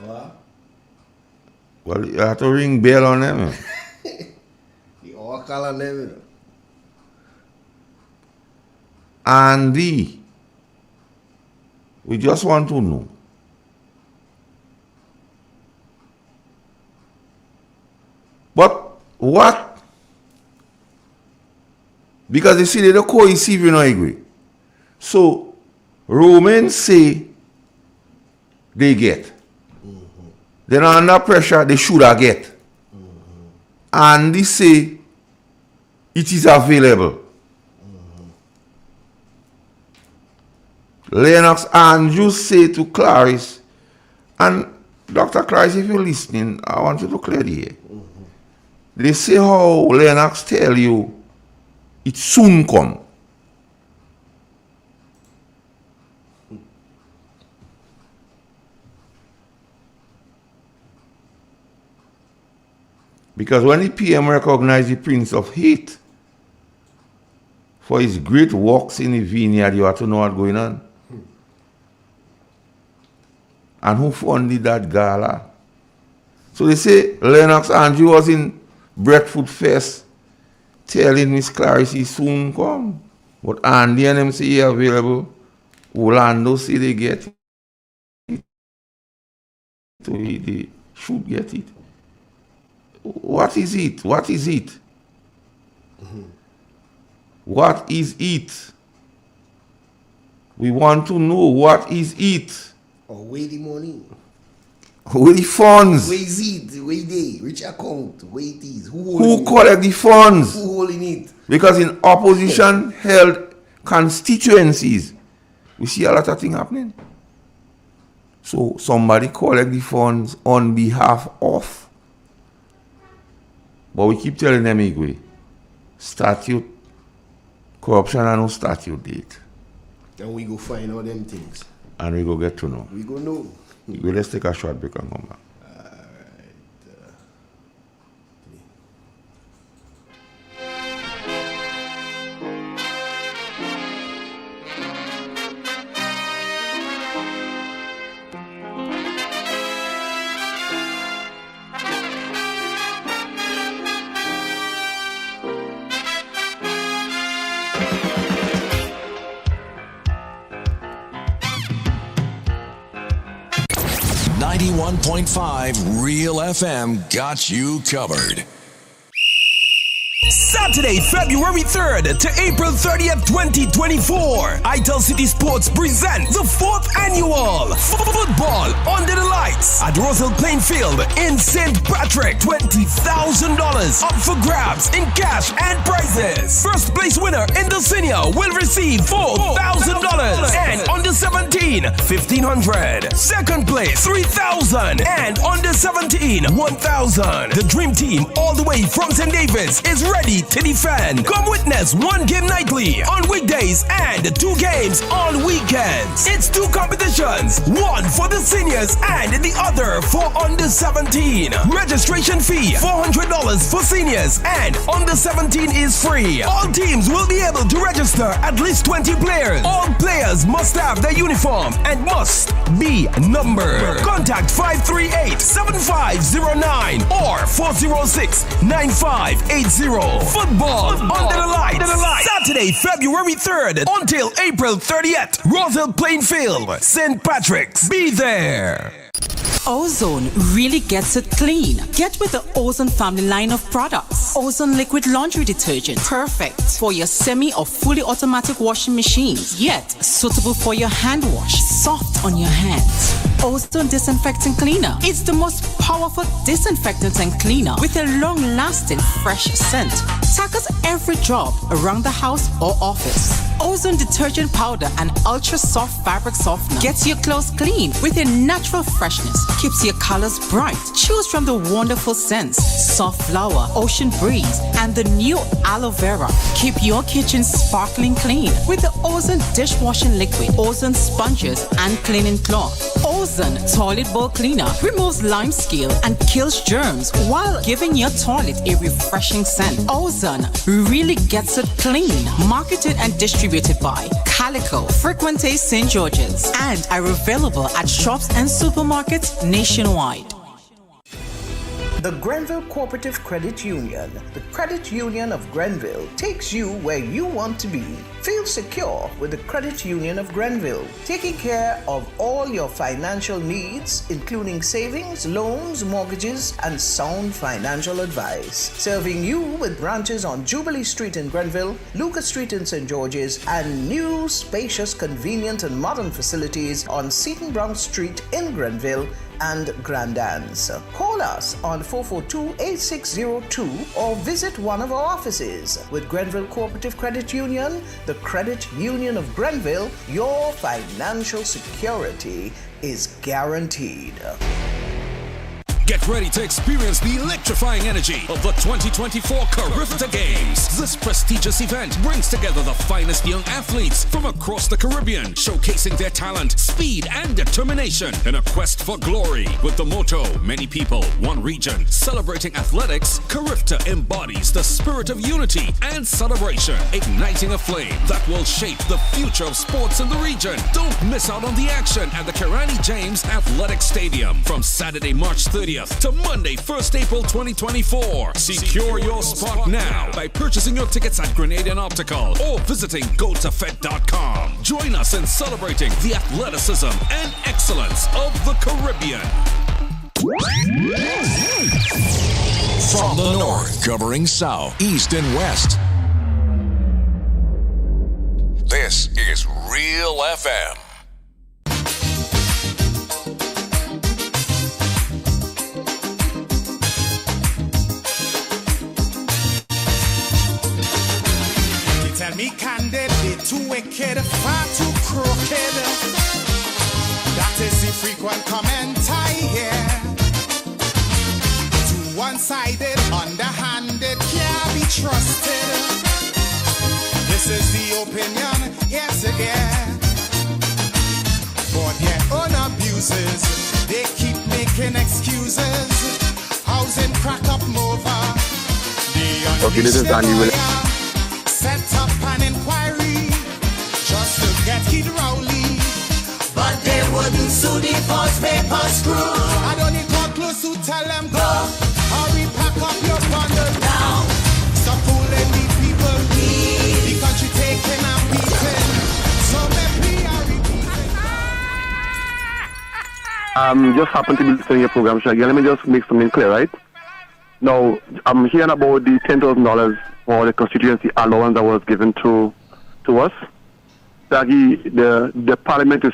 Speaker 2: What?
Speaker 17: Well, you have to ring bell on them.
Speaker 2: You all call on them, you know.
Speaker 17: Andy, we just want to know. But what? Because you see, they don't cohesive, you know, agree. So, Romans say they get. Then under pressure, they should have get. And they say it is available. Lennox Andrews say to Clarice, and Dr. Clarice, if you're listening, I want you to clear the air. They say how Lennox tell you it soon come. Because when the PM recognized the Prince of Heat for his great works in the vineyard, you have to know what's going on. And who funded that gala? So they say Lennox Andrew was in Breadfruit Fest telling Miss Clarice he soon come. But Andy and them say he available. Orlando say they get it. So they should get it. What is it? What is it? What is it? We want to know what is it.
Speaker 2: Or where the money?
Speaker 17: Where the funds?
Speaker 2: Where is it? Where they? Which account? Where it is?
Speaker 17: Who collect the funds?
Speaker 2: Who holding it?
Speaker 17: Because in opposition held constituencies, we see a lot of things happening. So somebody collect the funds on behalf of. But we keep telling them, Igwe, statute, corruption and no statute date.
Speaker 2: Then we go find all them things.
Speaker 17: And we go get to know.
Speaker 2: We go know.
Speaker 17: Igwe, let's take a short break and come back.
Speaker 5: 91.5 Real FM got you covered.
Speaker 13: Saturday, February 3rd to April 30th, 2024. Itel City Sports present the 4th annual Football Under the Lights at Roselle Plain Field in St. Patrick. $20,000 up for grabs in cash and prizes. First place winner in the senior will receive $4,000 and under 17, $1,500. Second place, $3,000 and under 17, $1,000. The dream team all the way from St. David's is ready ready to defend. Come witness one game nightly on weekdays and 2 games on weekends. It's 2 competitions, one for the seniors and the other for under 17. Registration fee $400 for seniors and under 17 is free. All teams will be able to register at least 20 players. All players must have their uniform and must be numbered. Contact 538-7509 or 406-9580. Football under the lights. Saturday, February 3rd until April 30th. Roselle Plainfield, St. Patrick's. Be there.
Speaker 14: Ozone really gets it clean. Get with the Ozone family line of products. Ozone liquid laundry detergent. Perfect for your semi or fully automatic washing machines. Yet suitable for your hand wash. Soft on your hands. Ozone disinfecting cleaner. It's the most powerful disinfectant and cleaner with a long-lasting fresh scent. Tackles every job around the house or office. Ozone detergent powder and ultra soft fabric softener gets your clothes clean with a natural freshness. Keeps your colors bright. Choose from the wonderful scents: soft flower, ocean breeze, and the new aloe vera. Keep your kitchen sparkling clean with the Ozone dishwashing liquid, Ozone sponges, and cleaning cloth. Ozone toilet bowl cleaner removes lime scale and kills germs while giving your toilet a refreshing scent. Ozone really gets it clean. Marketed and distributed by Calico, Frequente St. George's, and are available at shops and supermarkets nationwide.
Speaker 15: The Grenville Cooperative Credit Union, the credit union of Grenville, takes you where you want to be. Feel secure with the Credit Union of Grenville, taking care of all your financial needs, including savings, loans, mortgages, and sound financial advice. Serving you with branches on Jubilee Street in Grenville, Lucas Street in St. George's, and new, spacious, convenient, and modern facilities on Seton Brown Street in Grenville and Grand Anse. Call us on 442-8602 or visit one of our offices. With Grenville Cooperative Credit Union, the Credit Union of Grenville, your financial security is guaranteed.
Speaker 16: Get ready to experience the electrifying energy of the 2024 Carifta Games. This prestigious event brings together the finest young athletes from across the Caribbean, showcasing their talent, speed, and determination in a quest for glory. With the motto, many people, one region. Celebrating athletics, Carifta embodies the spirit of unity and celebration, igniting a flame that will shape the future of sports in the region. Don't miss out on the action at the Kirani James Athletic Stadium from Saturday, March 30th to Monday, 1st April 2024. Secure your spot now by purchasing your tickets at Grenadian Optical or visiting gotofed.com. Join us in celebrating the athleticism and excellence of the Caribbean.
Speaker 5: From the north, covering south, east, and west. This is Real FM.
Speaker 3: Tell me candid, they too wicked, far too crooked. That is the frequent comment I hear. Too one-sided, underhanded, can't be trusted. This is the opinion, yes again. For their own abuses, they keep making excuses. Housing crack up over.
Speaker 18: Okay, this is Andy Willis.
Speaker 3: Set up an inquiry just to get Kid Rowley, but they wouldn't sue the false papers crew. I don't need to close to tell them go. Hurry, pack up your bundle now. Stop fooling the people. The country taking and beating. So maybe I repeat.
Speaker 18: Just happened to be listening to your program, Shaggy. Let me just make something clear, right? Now, I'm hearing about the $10,000 for the constituency allowance that was given to us. Shaggy, the parliament is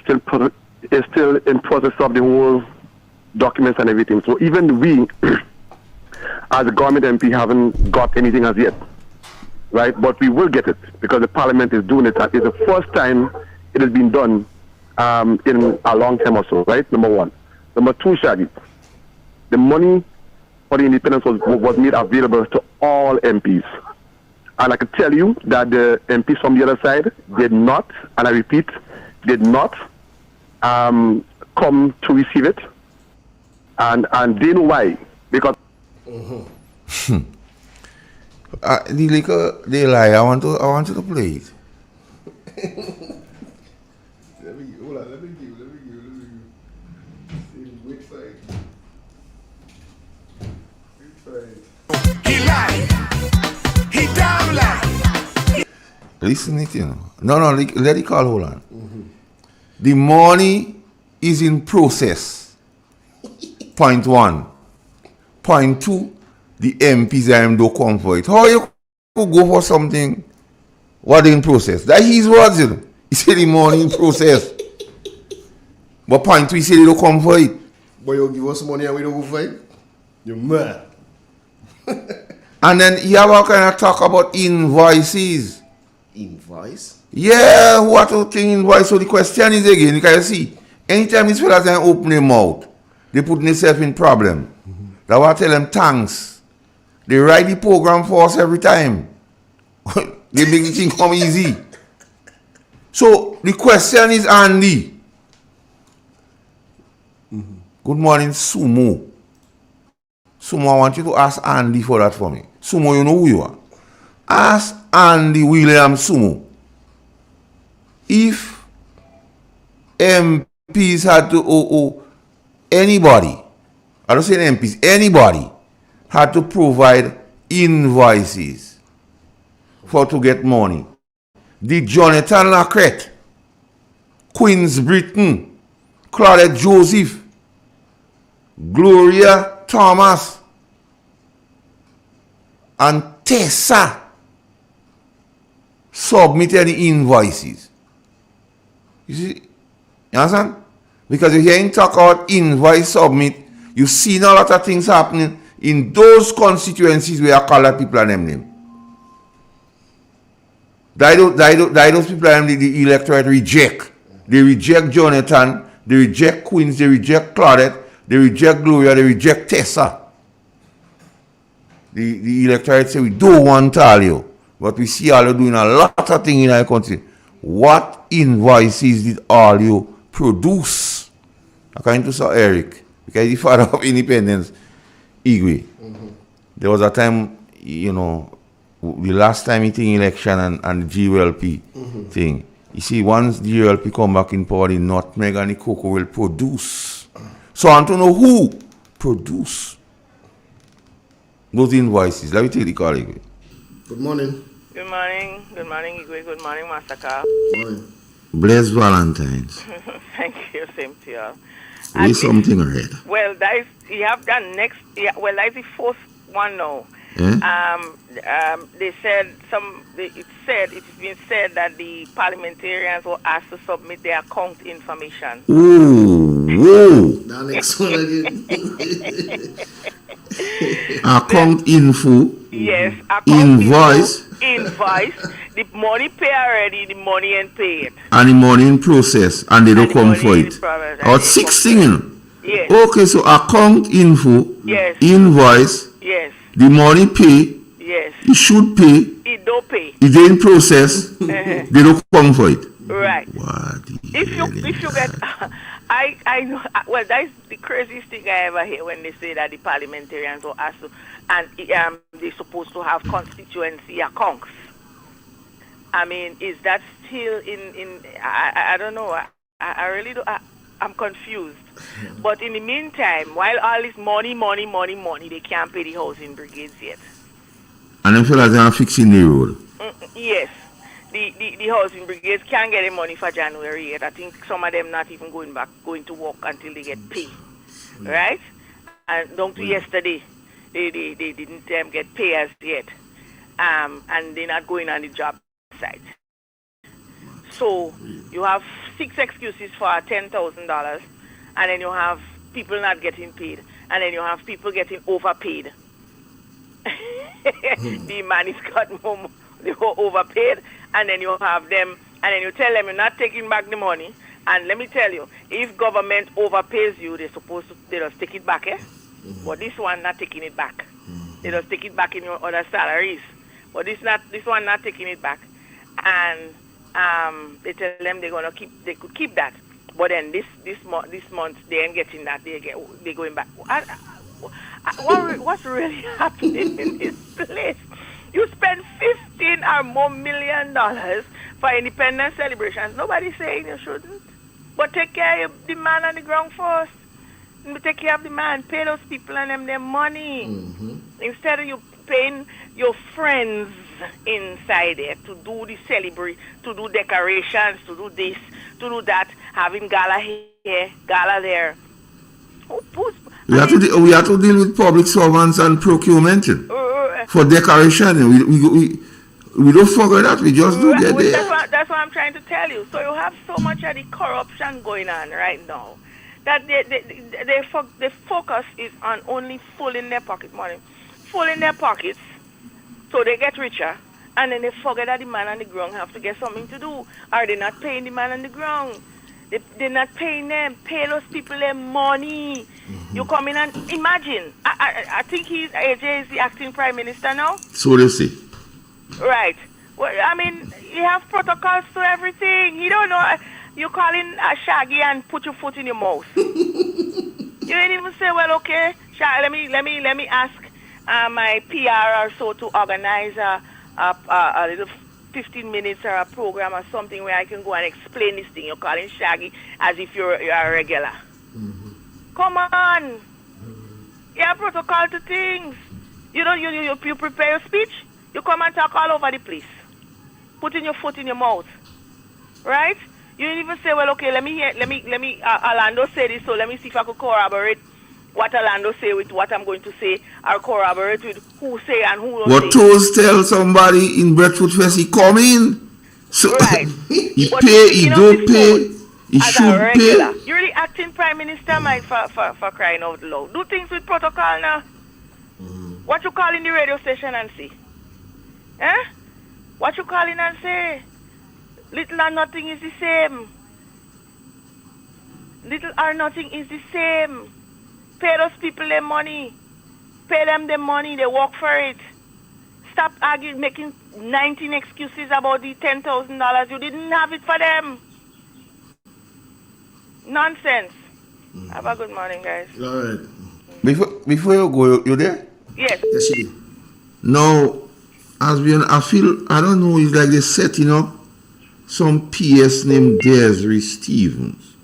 Speaker 18: still in process of the whole documents and everything. So even we, as a government MP, haven't got anything as yet, right? But we will get it because the parliament is doing it. It's the first time it has been done in a long time or so, right? Number one. Number two, Shaggy, the money for the independence was made available to all MPs, And I can tell you that the MPs from the other side did not, and I repeat, did not come to receive it. And they know why. Because
Speaker 17: the liquor, they lie. I want you to play it.
Speaker 2: Let me give. Which side?
Speaker 3: He lied. He damn lied.
Speaker 17: Listen it, you know. No, let it call, hold on. The money is in process. Point 1. Point 2, the MPs don't come for it. How you could go for something what in process? That his words, you know. He said the money in process. But point 2, he said they don't come for it.
Speaker 2: But you give us money and we don't go for it? You're mad.
Speaker 17: And then you have all kind of talk about invoices.
Speaker 2: Invoice?
Speaker 17: Yeah, what to think invoice? So the question is again, you can see, anytime these fellas open their mouth, they put themselves in problem. That's why I tell them thanks. They write the program for us every time. They make the thing come easy. So the question is, Andy. Good morning, Sumo. Sumo, I want you to ask Andy for that for me. Sumo, you know who you are. Ask Andy William Sumo. If MPs had to anybody, I don't say MPs, anybody had to provide invoices for to get money. The Jonathan Lacrette, Queens Britain, Claudette Joseph, Gloria Thomas, and Tessa submitted the invoices. You see, you understand? Because you're hearing talk about invoice submit, you've seen a lot of things happening in those constituencies where colored people are named. Those people are the electorate reject. They reject Jonathan, they reject Queens, they reject Claudette, they reject Gloria, they reject Tessa. The electorate say we don't want all you, but we see all you doing a lot of things in our country. What invoices did all you produce? According to Sir Eric, because he's father of independence, Igwe. There was a time, you know, the last time he think election and the GLP thing. You see, once the GLP come back in power, the nutmeg and the cocoa will produce. So I want to know who produce those invoices. Let me take the call, Igwe.
Speaker 2: Good morning.
Speaker 19: Good morning. Good morning, Igwe. Good morning, Master Carl.
Speaker 2: Morning.
Speaker 17: Blessed Valentine's.
Speaker 19: Thank you. Same to you all.
Speaker 17: With something ahead.
Speaker 19: Well, that is, you have that next. Yeah, well, that's the fourth one now. They said it's been said that the parliamentarians were asked to submit their account information.
Speaker 17: Ooh.
Speaker 2: Now next one again.
Speaker 17: Account info.
Speaker 19: Yes.
Speaker 17: Invoice.
Speaker 19: The money pay already. The money ain't paid.
Speaker 17: And the money in process, and they don't come for it. Or 16, you know.
Speaker 19: Yes.
Speaker 17: Okay, so account info.
Speaker 19: Yes.
Speaker 17: Invoice.
Speaker 19: Yes.
Speaker 17: The money pay.
Speaker 19: Yes.
Speaker 17: It should pay.
Speaker 19: It don't pay.
Speaker 17: It's in process. They don't come for it.
Speaker 19: Right. If you get, I know. Well, that's the craziest thing I ever hear when they say that the parliamentarians are asked to, and they're supposed to have constituency accounts. I mean, is that still in? I don't know. I really don't. I'm confused. But in the meantime, while all this money, they can't pay the housing brigades yet.
Speaker 17: And them fellas are fixing the road.
Speaker 19: Yes. The housing brigades can't get the money for January yet. I think some of them not even going to work until they get paid. Right? And down to yesterday, they didn't get pay as yet. And they're not going on the job site. So you have 6 excuses for $10,000, and then you have people not getting paid, and then you have people getting overpaid. The man is got more, they were overpaid, and then you have them, and then you tell them you're not taking back the money. And let me tell you, if government overpays you, they just take it back, eh? But this one not taking it back. They just take it back in your other salaries. but this one not taking it back, and they tell them they could keep that, but then this month they ain't getting that. They going back. What's really happening in this place? You spend $15 or more million for independence celebrations. Nobody's saying you shouldn't, but take care of the man on the ground first. Take care of the man. Pay those people and them their money instead of you paying your friends inside there to do the celebrate, to do decorations, to do this, to do that, having gala here, gala there.
Speaker 17: We have to deal with public servants and procurement for decoration. We don't forget that. We just do get there.
Speaker 19: That's what I'm trying to tell you. So you have so much of the corruption going on right now that the focus is on only filling their pocket money, filling their pockets, so they get richer, and then they forget that the man on the ground have to get something to do. Are they not paying the man on the ground? They're not paying them. Pay those people their money. You come in and imagine. I think AJ is the acting prime minister now.
Speaker 17: So they say.
Speaker 19: Right. Well, I mean, you have protocols to everything. You don't know. You call in a Shaggy and put your foot in your mouth. You ain't even say, well, okay, Shaggy, let me ask my PR or so to organize a little 15 minutes or a program or something where I can go and explain this thing. You're calling Shaggy as if you're a regular. Come on. You have protocol to things. You know, you prepare your speech. You come and talk all over the place. Putting your foot in your mouth. Right? You didn't even say, well, okay, let me Orlando say this, so let me see if I could corroborate what Orlando say with what I'm going to say, or corroborate with who say and who don't say.
Speaker 17: What toes tell somebody in Breadfruit Fest he come in, so
Speaker 19: right.
Speaker 17: he pay, he don't pay, he should pay.
Speaker 19: You're really acting prime minister, Mike, for crying out loud. Do things with protocol now. What you call in the radio station and say? Eh? What you call in and say? Little or nothing is the same. Little or nothing is the same. Pay those people their money. Pay them the money. They work for it. Stop arguing, making 19 excuses about the $10,000. You didn't have it for them. Nonsense. Have a good morning, guys.
Speaker 17: All right. Before you go, you there?
Speaker 19: Yes.
Speaker 17: Yes, she did. Now, I feel, I don't know, it's like they setting up some PS named Desiree Stevens.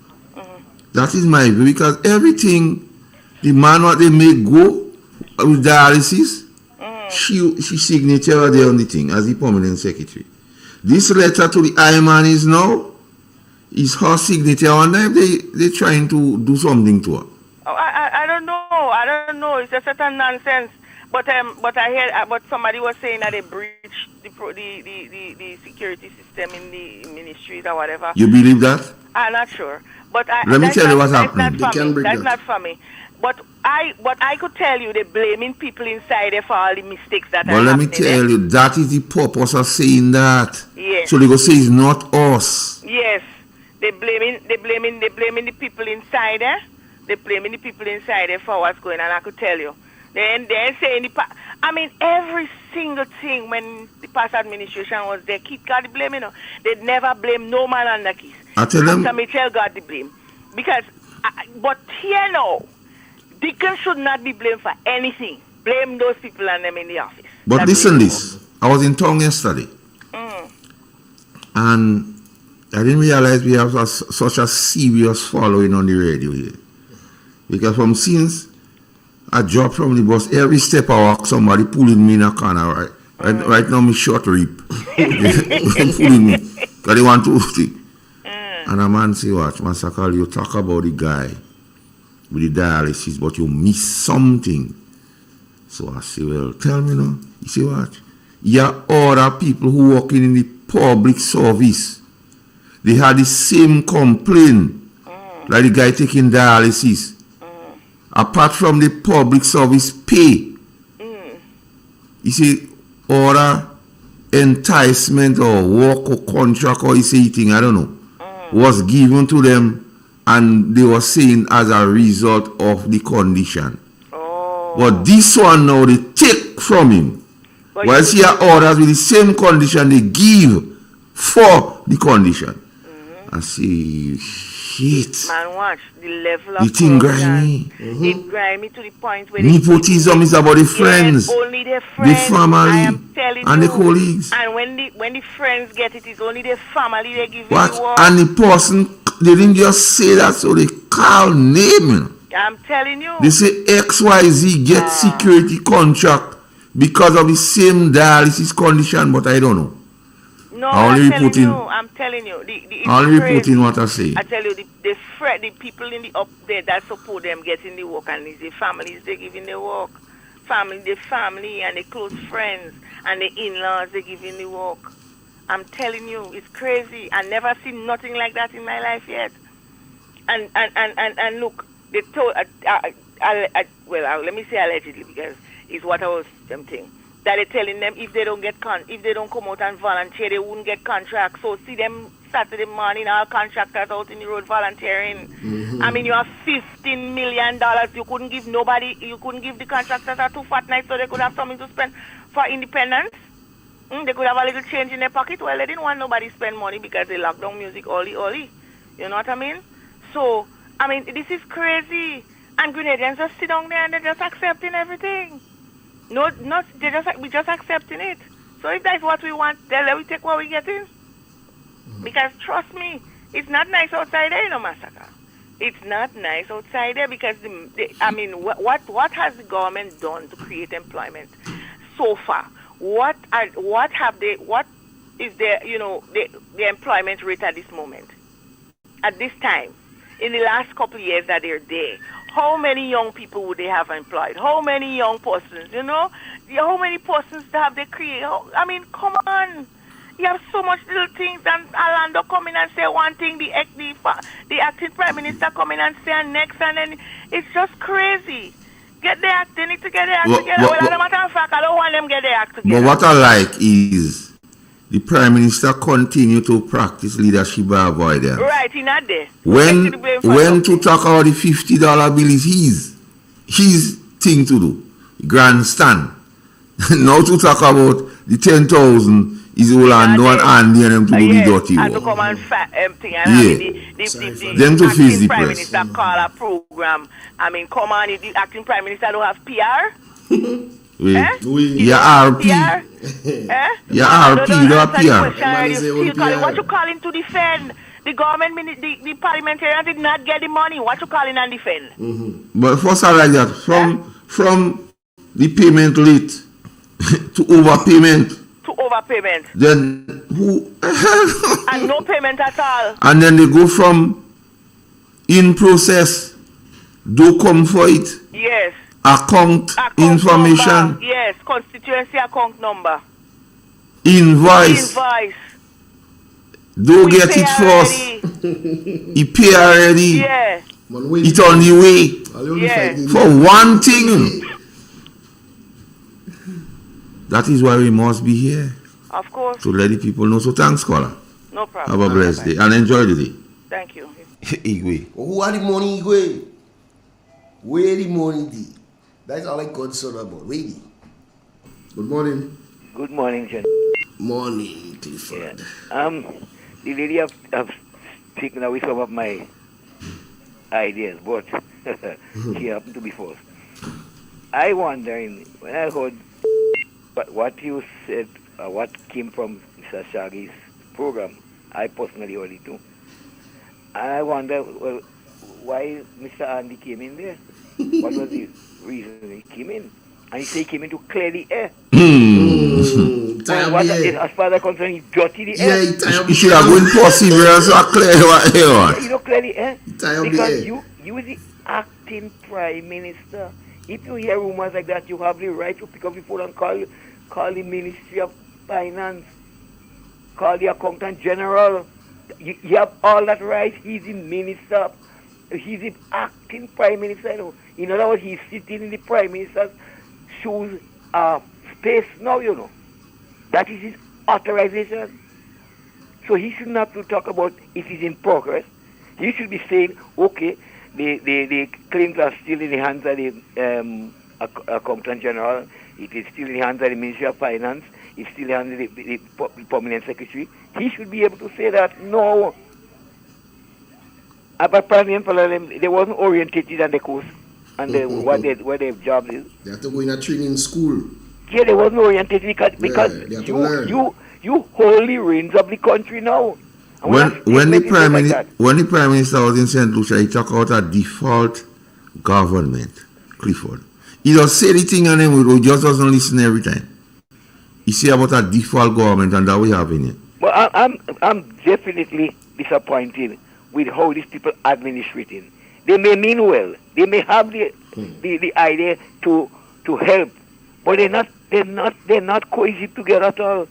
Speaker 17: That is my view, because everything, the man what they make go with dialysis, she signature there on the thing as the permanent secretary. This letter to the IMAN is now, is her signature on them. They trying to do something to her.
Speaker 19: Oh, I don't know. I don't know. It's a certain nonsense. But I heard, but somebody was saying that they breached the security system in the ministries or whatever.
Speaker 17: You believe that?
Speaker 19: I'm not sure. But
Speaker 17: let me tell you what's happening.
Speaker 19: That's not for me. But I could tell you they're blaming people inside there for all the mistakes that are happening.
Speaker 17: But let me tell you, that is the purpose of saying that.
Speaker 19: Yes.
Speaker 17: So they go say it's not us.
Speaker 19: Yes. They're blaming the people inside there. They're blaming the people inside there for what's going on. I could tell you. They're saying every single thing when the past administration was there, Keith got the blame, you know. They'd never blame no man on the keys.
Speaker 17: I tell them.
Speaker 19: Michelle got the blame. Because, but here now, Deacon should not be blamed for anything. Blame those people and them in the office.
Speaker 17: But that's listen this. I was in town yesterday. And I didn't realize we have such a serious following on the radio here. Because from since I dropped from the bus, every step I walk, somebody pulling me in a corner, right now, me short rip. Pulling me. Because they want to see. And a man say, watch, Masakal, you talk about the guy with the dialysis, but you miss something. So I say, well, tell me now. You say, watch, you have other people who working in the public service. They had the same complaint, like the guy taking dialysis. Apart from the public service pay, you see, other enticement or work or contract or you say thing, I don't know, was given to them, and they were saying as a result of the condition. But this one now they take from him.
Speaker 19: But
Speaker 17: While see orders with the same condition they give for the condition. I say, shit.
Speaker 19: Man, watch the level
Speaker 17: The
Speaker 19: of
Speaker 17: thing
Speaker 19: corruption.
Speaker 17: grimy.
Speaker 19: It grimy to the point where
Speaker 17: Nepotism is about the friends,
Speaker 19: yes, only their friends.
Speaker 17: the family,
Speaker 19: I am telling
Speaker 17: and
Speaker 19: you.
Speaker 17: the colleagues.
Speaker 19: And when the friends get it, it's only their family they give
Speaker 17: What?
Speaker 19: you the work.
Speaker 17: And the person, they didn't just say that, so they call name.
Speaker 19: I'm telling you.
Speaker 17: They say XYZ get security contract because of the same dialysis condition, but I don't know.
Speaker 19: No,
Speaker 17: I'm
Speaker 19: telling you. It's
Speaker 17: only
Speaker 19: crazy.
Speaker 17: reporting what I say.
Speaker 19: I tell you, the people in the up there that support them getting the work, and it's the families they giving the work. The family and the close friends and the in-laws they giving the work. I'm telling you, it's crazy. I never seen nothing like that in my life yet. And look, they told, let me say allegedly because it's what I was thinking. That they're telling them if they don't come out and volunteer, they wouldn't get contracts. So see them Saturday morning, all contractors out in the road volunteering. I mean, you have $15 million. You couldn't give the contractors a 2 fortnights so they could have something to spend for independence. They could have a little change in their pocket. Well, they didn't want nobody to spend money because they locked down music early. You know what I mean? So, I mean, this is crazy. And Grenadians just sit down there and they're just accepting everything. No, we just accepting it. So if that's what we want, then let we take what we get in. Because trust me, it's not nice outside there, Massacre. It's not nice outside there because what has the government done to create employment so far? What is the employment rate at this moment? At this time, in the last couple of years that they're there, how many young people would they have employed? How many young persons, how many persons have they created? I mean, come on. You have so much little things, and Orlando come in and say one thing, the acting prime minister come in and say next, and then it's just crazy. They need to get their act together. Well, as a matter of fact, I don't want them to get their act together.
Speaker 17: But what I like is the Prime Minister continue to practice leadership by avoidance.
Speaker 19: Right, he's not there.
Speaker 17: When to talk about the $50 bill is his thing to do. Grandstand. Now to talk about the 10,000 is Orlando and Andy and them to do the dirty work.
Speaker 19: And to come and
Speaker 17: Them to face the
Speaker 19: Prime
Speaker 17: press.
Speaker 19: Minister call a program. I mean, come on, the acting Prime Minister don't have PR?
Speaker 17: Your RP. Your RP, you don't have PR.
Speaker 19: What you calling to defend? The government, the parliamentarians did not get the money. What you calling and defend?
Speaker 17: But first I like that. From the payment late to overpayment. Then who?
Speaker 19: And no payment at all.
Speaker 17: And then they go from in process, do come for it.
Speaker 19: Yes.
Speaker 17: Account information.
Speaker 19: Number. Yes, constituency account number.
Speaker 17: Invoice. Do get it first. He pay already.
Speaker 19: Yeah.
Speaker 17: It's on the way.
Speaker 19: Yes.
Speaker 17: For one thing. That is why we must be here.
Speaker 19: Of course.
Speaker 17: To let the people know. So thanks, caller.
Speaker 19: No problem.
Speaker 17: Have a blessed day and enjoy the day.
Speaker 19: Thank you.
Speaker 17: Igwe.
Speaker 2: Who are the money, Igwe? Where the money be? That's all I concerned about. Where the? Good morning.
Speaker 20: Good morning, John.
Speaker 2: Morning, Clifford.
Speaker 20: Yeah. The lady have taken away some of my ideas, but she happened to be false. I wondering when I heard what you said, what came from Mr. Shaggy's program. I personally heard it too. And I wonder, well, why Mr. Andy came in there? What was the reason he came in? And he said he came in to clear the air. As far as I'm concerned, he dirty the air.
Speaker 17: You should have been perseverance or clear what air.
Speaker 20: You know, clear the air. Because you is the acting prime minister. If you hear rumors like that, you have the right to pick up the phone and call the Ministry of Finance, call the Accountant General. You have all that right. He's the minister. He's the acting prime minister. In other words, he's sitting in the prime minister's shoes space now, That is his authorization. So he should not to talk about if it's in progress. He should be saying, okay, the claims are still in the hands of the Accountant General. It is still in the hands of the Ministry of Finance. It's still in the hands of the Permanent Secretary. He should be able to say that, no. But apparently, they wasn't orientated on the course and what their job is.
Speaker 2: They have to go in a training school.
Speaker 20: Yeah, they wasn't orientated because you hold the reins of the country now.
Speaker 17: When the Prime Minister was in St. Lucia, he talked about a default government, Clifford. He just say the thing and then we just doesn't listen every time. He say about a default government and that we have in it.
Speaker 20: Well, I'm definitely disappointed with how these people administrating. They may mean well. They may have the idea to help, but they're not cohesive together at all.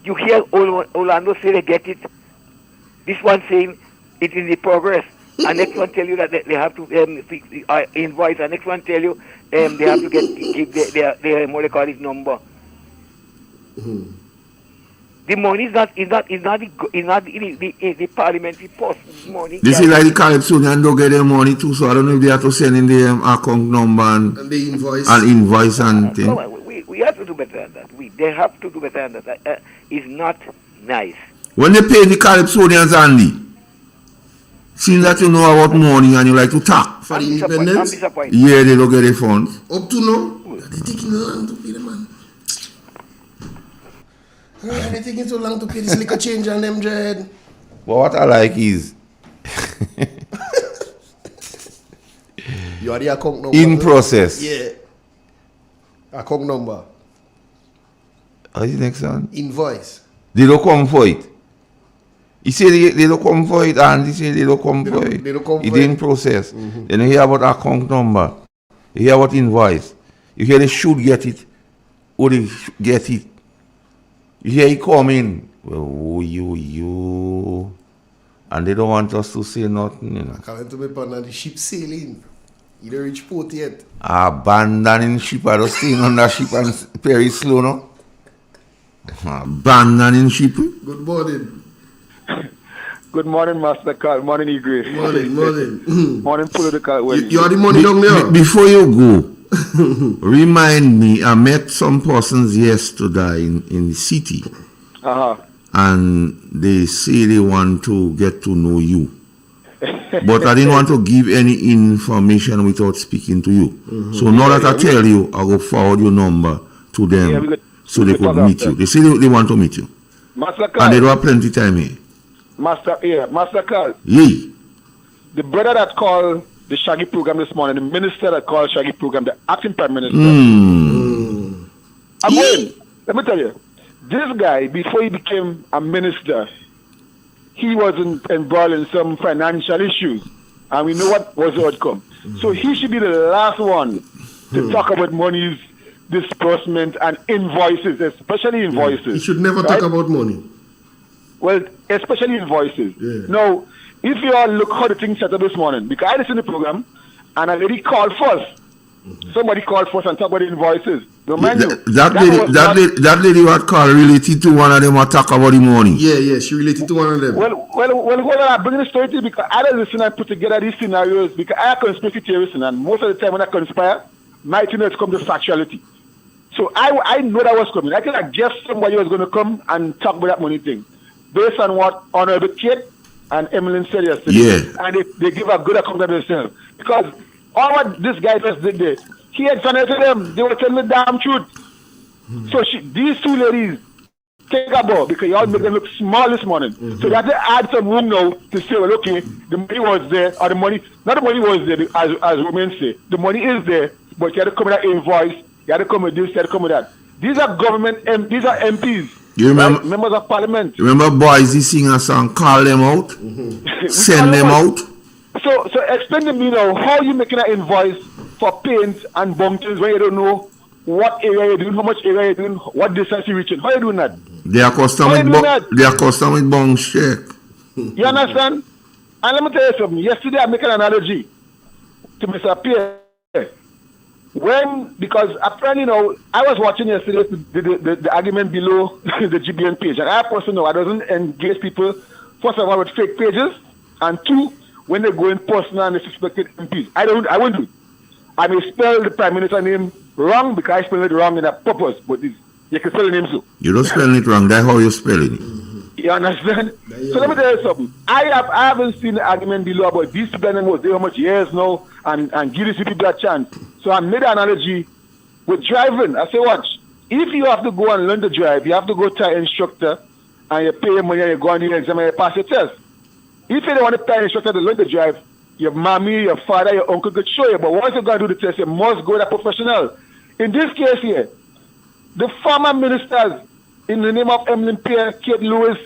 Speaker 20: You hear Orlando say they get it. This one saying it is in progress. And next one tell you that they have to invoice. And next one tell you they have to give their what they call it number.
Speaker 2: Mm-hmm.
Speaker 20: The money is not the parliamentary post money.
Speaker 17: This is like the Calypsonian don't get their money too, so I don't know if they have to send in the account number and
Speaker 2: the
Speaker 17: invoice and thing.
Speaker 20: No, we have to do better than that. They have to do better than that. It's not nice.
Speaker 17: When they pay the Calypsonians, Andy, seems that you know about money and you like to talk.
Speaker 2: For the independence?
Speaker 20: I'm disappointed.
Speaker 17: Yeah, they don't get the funds.
Speaker 2: Up to now? They're taking long to pay the man. They're taking so long to pay this liquor change on them, Dread.
Speaker 17: But what I like is
Speaker 2: you are the account number.
Speaker 17: In process.
Speaker 2: Yeah. Account number.
Speaker 17: What's the next one?
Speaker 2: Invoice.
Speaker 17: They don't come for it. He said they don't come for it, and he said they don't come for it.
Speaker 2: They don't come
Speaker 17: it
Speaker 2: for it.
Speaker 17: In process.
Speaker 2: Mm-hmm.
Speaker 17: Then you hear about account number. You hear about invoice. You hear they should get it, or they get it. You hear he come in. Well, you. And they don't want us to say nothing, you know.
Speaker 2: I can't to be on the ship sailing. You don't reach port yet.
Speaker 17: Abandoning ship, I don't stay on that ship and very slow, no? Abandoning ship.
Speaker 2: Good morning.
Speaker 21: Good morning, Master Carl. Morning, Igwe.
Speaker 2: Morning.
Speaker 21: Morning, political.
Speaker 2: You are the money down there.
Speaker 17: Before you go, remind me, I met some persons yesterday in the city. And they say they want to get to know you. But I didn't want to give any information without speaking to you.
Speaker 21: Mm-hmm.
Speaker 17: So now that I tell you, I will forward your number to them so they could meet you. They say they want to meet you.
Speaker 21: Master Carl.
Speaker 17: And they don't have plenty time here.
Speaker 21: Master Carl.
Speaker 17: Yea.
Speaker 21: The brother that called the Shaggy program this morning, the minister that called Shaggy program, the acting prime minister. Let me tell you, this guy, before he became a minister, he was involved in some financial issues, and we know what was the outcome. So he should be the last one to talk about monies, disbursement, and invoices, especially invoices.
Speaker 2: He should never talk about money.
Speaker 21: Well, especially invoices.
Speaker 2: Yeah.
Speaker 21: Now, if you all look how the thing set up this morning, because I listened to the program, and a lady called first. Somebody called first and talked about the invoices. Don't mind you.
Speaker 17: That lady what called related to one of them what talk about the money.
Speaker 2: Yeah, she related to one of them.
Speaker 21: Well, hold on, I'm bringing the story to you because I don't listen and put together these scenarios because I am a conspiracy theorist, and most of the time when I conspire, my theories come to factuality. So I know that was coming. I think I guessed somebody was going to come and talk about that money thing. Based on what Honorable Kate and Emmeline said yesterday.
Speaker 17: Yeah.
Speaker 21: And they give a good account of themselves. Because all what this guy just did there, he exonerated them. They were telling the damn truth. So these two ladies take a bow because y'all make them look small this morning. So they have to add some room now to say, well, okay, the money was there, or the money, not the money was there, as women say. The money is there, but you had to come with that invoice, you had to come with this, you had to come with that. These are these are MPs.
Speaker 17: You remember,
Speaker 21: right? Members of Parliament.
Speaker 17: Remember boys, he sing a song, call them out, send them out.
Speaker 21: So explain to me now, how you making an invoice for paint and bunkers when you don't know what area you're doing, how much area you're doing, what distance you're reaching. How are you doing that?
Speaker 17: They are custom with bunk check.
Speaker 21: You understand? And let me tell you something. Yesterday I make an analogy to Mr. Pierre. Because apparently, I was watching yesterday the argument below the GBN page, and I personally I doesn't engage people, first of all, with fake pages, and two, when they go in personal and disrespected MPs. I won't do it. I may spell the Prime Minister's name wrong because I spell it wrong in a purpose, but you can spell the name so.
Speaker 17: You don't spell it wrong. That's how you spelling it.
Speaker 21: You understand? So let me tell you something. I haven't seen the argument below about these people that was there how much years now and give these people a chance. So I made an analogy with driving. I say, watch, if you have to go and learn to drive, you have to go to an instructor and you pay your money and you go on the exam and you pass your test. If you don't want to pay an instructor to learn to drive, your mommy, your father, your uncle could show you. But once you go to do the test, you must go to a professional. In this case here, the former ministers, in the name of Emlyn Pierre, Kate Lewis,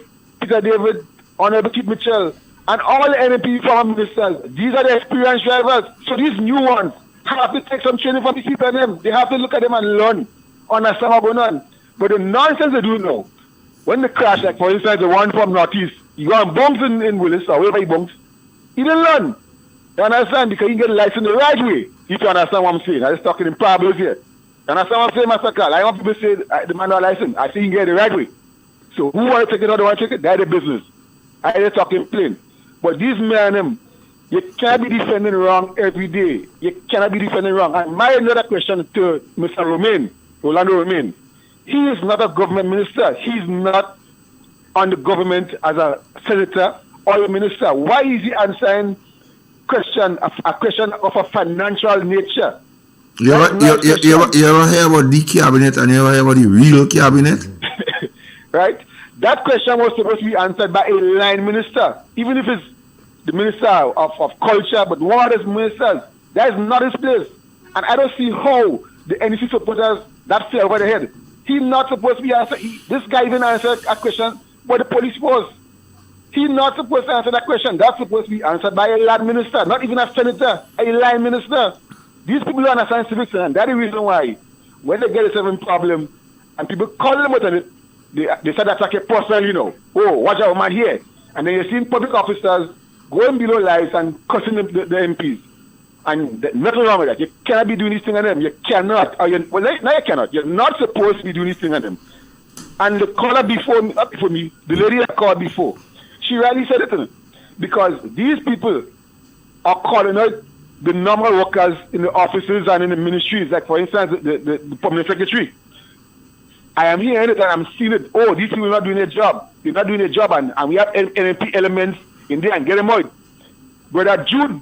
Speaker 21: Peter David, Honorable Keith Mitchell, and all the NMP former ministers, these are the experienced drivers. So these new ones have to take some training from these people and them. They have to look at them and learn, understand what's going on. But the nonsense they do now, when they crash, like for instance, the one from Northeast, you go and bumps in Willis, or wherever he bumps, he didn't learn. You understand? Because you get a license the right way, if you understand what I'm saying. I'm just talking in parables here. You understand what I'm saying, Master Carl? I want people to say the man no license. I say you get it the right way. So who want to take it or don't want to take it? That's the business. I just talking plain. But these men, you can't be defending wrong every day. You cannot be defending wrong. And my another question to Mr. Rolando Romain. He is not a government minister. He's not on the government as a senator or a minister. Why is he answering a question of a financial nature?
Speaker 17: You ever hear about the cabinet and you ever hear about the real cabinet?
Speaker 21: Right? That question was supposed to be answered by a line minister, even if it's the minister of culture, but one of those ministers, that is not his place. And I don't see how the NEC supporters that fell over the head. He's not supposed to be answering. This guy even answered a question what the police was. He's not supposed to answer that question. That's supposed to be answered by a land minister, not even a senator, a line minister. These people don't understand civics, and that's the reason why when they get a certain problem and people call them out on it, they said that's like a personal, oh, watch out, man, here. And then you see public officers going below lives and cussing the MPs. And nothing wrong with that. You cannot be doing this thing on them. You cannot. Now you cannot. You're not supposed to be doing this thing on them. And the caller before me, not before me, the lady that called before, she rightly said it to me. Because these people are calling out the normal workers in the offices and in the ministries, like for instance, the permanent secretary. I am hearing it and I'm seeing it. Oh, these people are not doing their job. They're not doing their job, and we have NMP elements in there and get them out. Brother Jude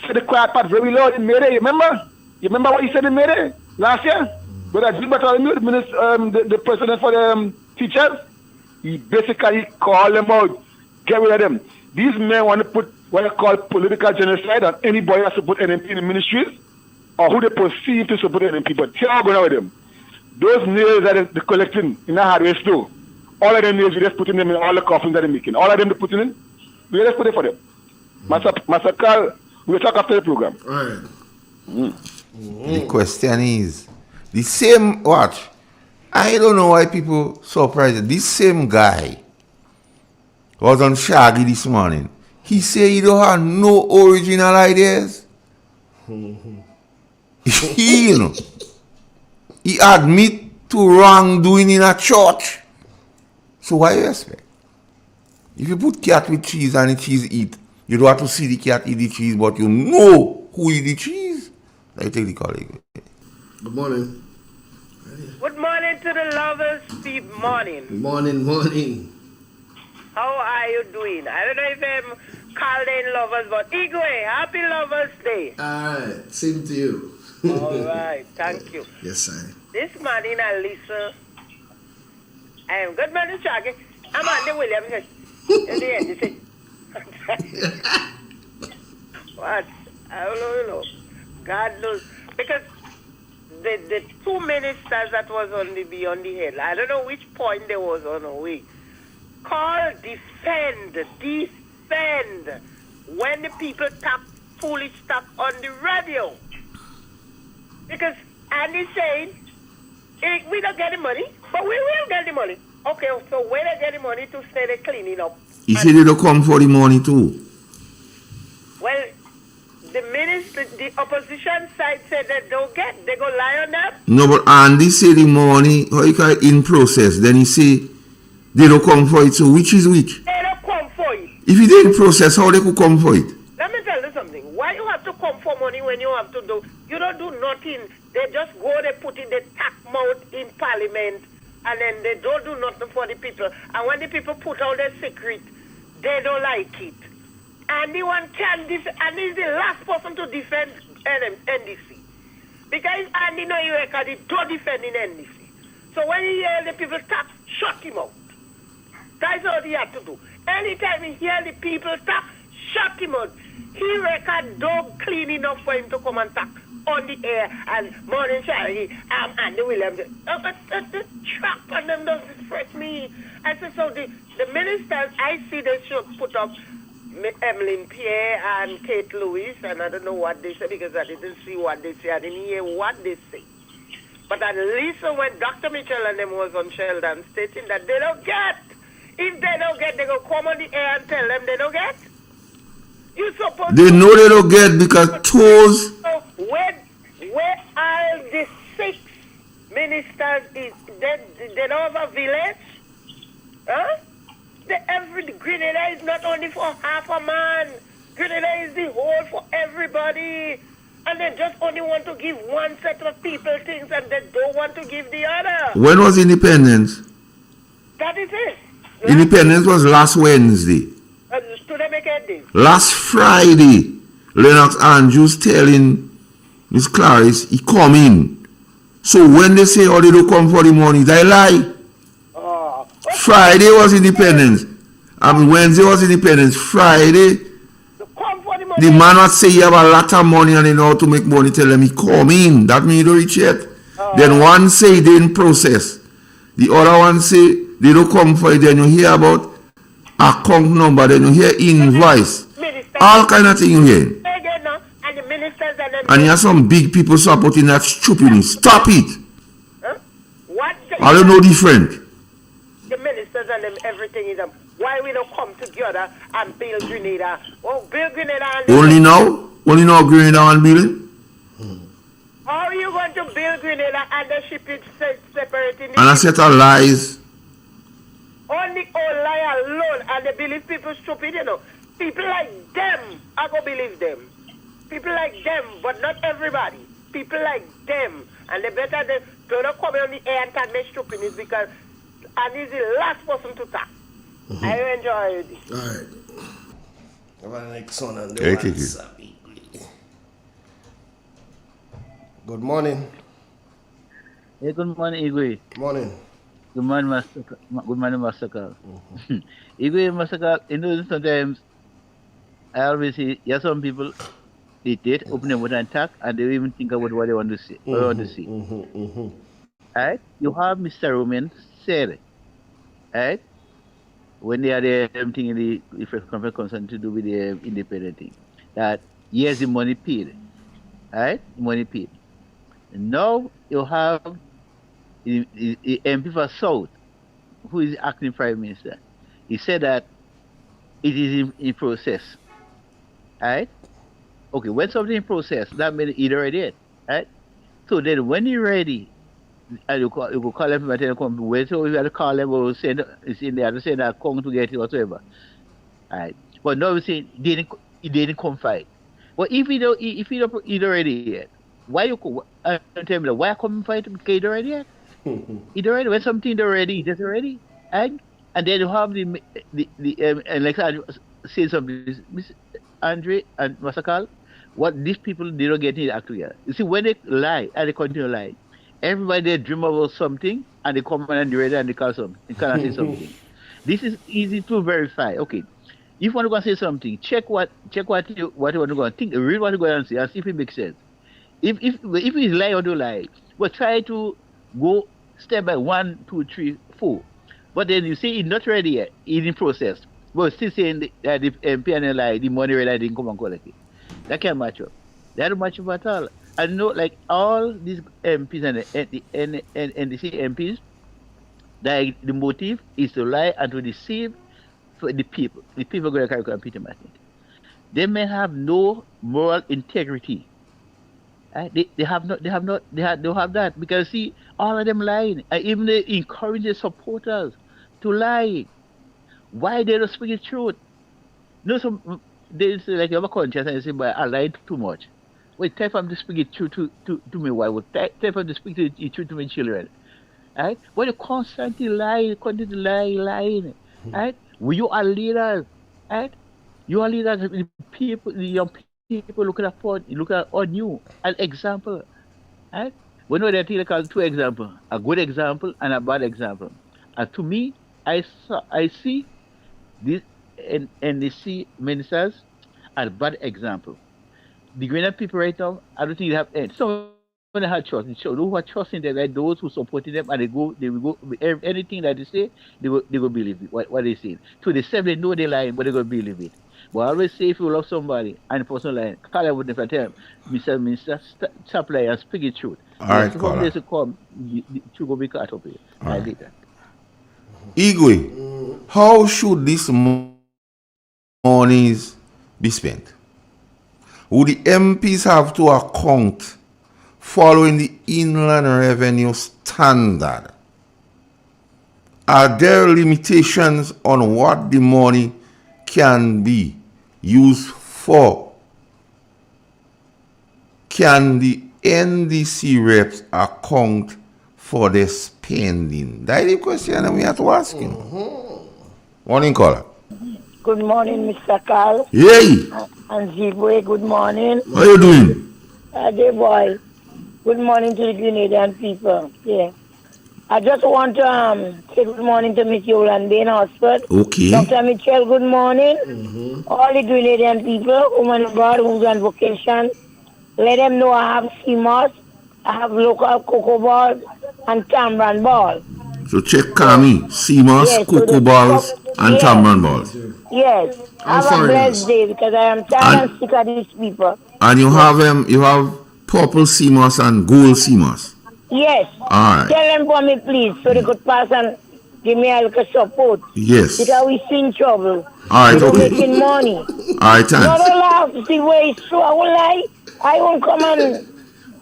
Speaker 21: said the quiet part very loud in Mayday. You remember what he said in Mayday last year? Brother Jude Bartholomew, the president for the teachers, he basically called them out, get rid of them. These men want to put what they call political genocide on anybody that support NMP in the ministries or who they perceive to support NMP. But here I'm going with them. Those nails that they're collecting in the hardware store, all of them nails, we just putting them in all the coffins that they're making. All of them they're putting in, we just put it for them. Master Carl, we'll talk after the program.
Speaker 2: All right.
Speaker 17: The question is, the same, watch, I don't know why people surprised. This same guy was on Shaggy this morning. He said he don't have no original ideas. He admit to wrongdoing in a church. So why you expect? If you put cat with cheese and the cheese eat, you don't have to see the cat eat the cheese, but you know who eat the cheese. I take the colleague.
Speaker 2: Good morning.
Speaker 1: Good morning to the lovers.
Speaker 2: Morning.
Speaker 1: How are you doing? I don't know if I'm called in lovers, but Igwe, happy Lovers Day.
Speaker 2: Alright, same to you.
Speaker 1: All right, thank you.
Speaker 2: Yes, sir.
Speaker 1: This morning I listen. Good morning, Shaggy. I'm Andy Williams. In the end, you see. What? I don't know. God knows. Because the two ministers that was on the Beyond the Hill, I don't know which point they was on a way. Call, defend when the people talk foolish stuff on the radio. Because Andy's saying, we don't get the money, but we will get the money. Okay, so where they get the money to say they're cleaning up?
Speaker 17: He said they don't come for the money too.
Speaker 1: Well, the opposition side said they don't get, they go lie on them.
Speaker 17: No, but Andy said the money, how you call it, in process. Then he say they don't come for it. So which is which?
Speaker 1: They don't come for it.
Speaker 17: If it in process, how they could come for it?
Speaker 1: Let me tell you something. Why you have to come for money when you have to do? You don't do nothing. They just go, they put in the tack mouth in Parliament, and then they don't do nothing for the people. And when the people put out their secret, they don't like it. And the one can and he's the last person to defend NDC. Because Andy know you record it, don't defend in NDC. So when he hear the people talk, shut him out. That's all he had to do. Anytime he hear the people talk, shut him out. He record dog clean enough for him to come and talk on the air and morning Charlie, Andy Williams. But the trap on them doesn't stress me. I said, so the ministers, I see they should put up Emmeline Pierre and Kate Lewis, and I don't know what they say because I didn't see what they say. I didn't hear what they say. But at least when Dr. Mitchell and them was on Sheldon stating that they don't get, if they don't get, they go come on the air and tell them they don't get. You supposed
Speaker 17: They know they don't get because toes.
Speaker 1: So where are the 6 ministers? They don't have a village? Huh? Every Grenada is not only for half a man. Grenada is the whole for everybody. And they just only want to give one set of people things and they don't want to give the other.
Speaker 17: When was independence?
Speaker 1: That is it.
Speaker 17: Independence was last Wednesday.
Speaker 1: Today make a day.
Speaker 17: Last Friday, Lennox Andrews telling Miss Clarice he come in. So when they say, oh, they don't come for the money, they lie. Friday was independence. I mean, Wednesday was independence. Friday, the man would say he have a lot of money and he know how to make money. Tell them he come in. That means he don't reach yet. Then one say they in process. The other one say they don't come for it. Then you hear about account number. Then you hear invoice. All kind of thing you hear. And you have some big people supporting that stupidness. Stop it. I don't know different.
Speaker 1: The ministers and them, everything is why we don't come together and build Grenada? Oh, build Grenada and
Speaker 17: Only now Grenada and building.
Speaker 1: How are you going to build Grenada and the ship is separating?
Speaker 17: And a set of lies.
Speaker 1: Only all lie alone, and they believe people stupid, you know. People like them, I go believe them. People like them, but not everybody. People like them, and they better they don't come on the air and tell me stupidness because. And he's the last person to talk. I enjoy it.
Speaker 2: All right. Next one on the
Speaker 17: Thank you.
Speaker 2: WhatsApp. Good morning.
Speaker 6: Hey, good morning, Igwe.
Speaker 2: Morning.
Speaker 6: Good morning, Master. Good morning, Master Carl. Igwe, Master Carl, you know, sometimes I always see, yeah, some people, they date, open their mouth and talk, and they don't even think about what they want to say. Alright? You have Mr. Roman said, right? When they had the thing in the first conference concerned to do with the independent thing, that yes, the money paid, right? Money paid. And now you have the MP for South, who is acting Prime Minister. He said that it is in process, right? Okay, when something in process, that means it's already, right? So then when you're ready, and you call them and tell them wait, so you have to call them or send it's in there to say that come to get it whatever. Alright. But now we say he didn't come fight. But if you don't already yet, why you tell me that why come fight because it already yet? It already when something already, it's already. And then you have the and like I say something, Miss Andre and Masakal, what these people they don't get it actually. You see when they lie and they continue to lie. Everybody they dream about something and they come and they and they call something. They cannot say something. This is easy to verify. Okay. If you want to go and say something, check what you want to go and think, read what you go and say and see if it makes sense. If it's lie or don't lie, but try to go step by 1, 2, 3, 4. But then you say it's not ready yet, it's in process. But still saying that the MP and lie, the money ready didn't come and collect it. That can't match up. That don't match up at all. I know, like all these MPs and the NDC MPs, that the motive is to lie and to deceive for the people. The people are going to carry Peter Martin. They may have no moral integrity. They don't have that because see all of them lying. Even they encourage their supporters to lie. Why they don't speak the truth? No, some they say like you have a conscience and they say, "But I lied too much." wait, tell them to speak it true to me, why would tell them to speak it true to my children. Right? When you constantly lie, continue to lying, right? When you are leaders, right? You are leaders, the people, the young people looking on you, an example, right? We know that they call two examples, a good example and a bad example. And to me, I see this and they see ministers as bad example. The greater people right now, I don't think they have end. Some when they had trust, so those who are trusting them, like those who supporting them, and they will go anything that they say, they will believe it, what they say. So they say they know they're lying, but they go believe it. But I always say if you love somebody and the person lying, call them with them for tell them, Mr. Stop lying and speak the truth.
Speaker 17: All
Speaker 6: Yes,
Speaker 17: right,
Speaker 6: some days
Speaker 17: caller.
Speaker 6: to come, the truth will be caught up here.
Speaker 17: All
Speaker 6: I
Speaker 17: right.
Speaker 6: did that.
Speaker 17: Igwe, how should this monies be spent? Would the MPs have to account following the Inland Revenue Standard? Are there limitations on what the money can be used for? Can the NDC reps account for their spending? That's the question we have to ask him. Morning, caller.
Speaker 7: Good morning, Mr. Carl.
Speaker 17: Yay!
Speaker 7: And Zibwe, good morning.
Speaker 17: How you doing?
Speaker 7: Dear boy, good morning to the Grenadian people. Yeah. I just want to say good morning to Miss Yolande in Oxford.
Speaker 17: Okay.
Speaker 7: Dr. Mitchell, good morning. All the Grenadian people, women of God, who's on vacation, let them know I have CMOS, I have local cocoa balls, and tamarind ball.
Speaker 17: So check Kami, CMOS,
Speaker 7: Yes, so
Speaker 17: cocoa
Speaker 7: the
Speaker 17: balls, and
Speaker 7: yes.
Speaker 17: tamarind balls.
Speaker 7: Yes.
Speaker 17: How
Speaker 7: Have
Speaker 17: far
Speaker 7: a
Speaker 17: it
Speaker 7: blessed
Speaker 17: is?
Speaker 7: day because I am tired and sick of these people.
Speaker 17: And you have purple CMOS and gold CMOS.
Speaker 7: Yes.
Speaker 17: Alright.
Speaker 7: Tell them for me, please, so they could pass and give me a little support.
Speaker 17: Yes.
Speaker 7: Because we in trouble.
Speaker 17: Alright,
Speaker 7: We don't
Speaker 17: okay.
Speaker 7: making money.
Speaker 17: Alright,
Speaker 7: No,
Speaker 17: thanks.
Speaker 7: don't laugh to see where it's true. I won't lie. I won't come and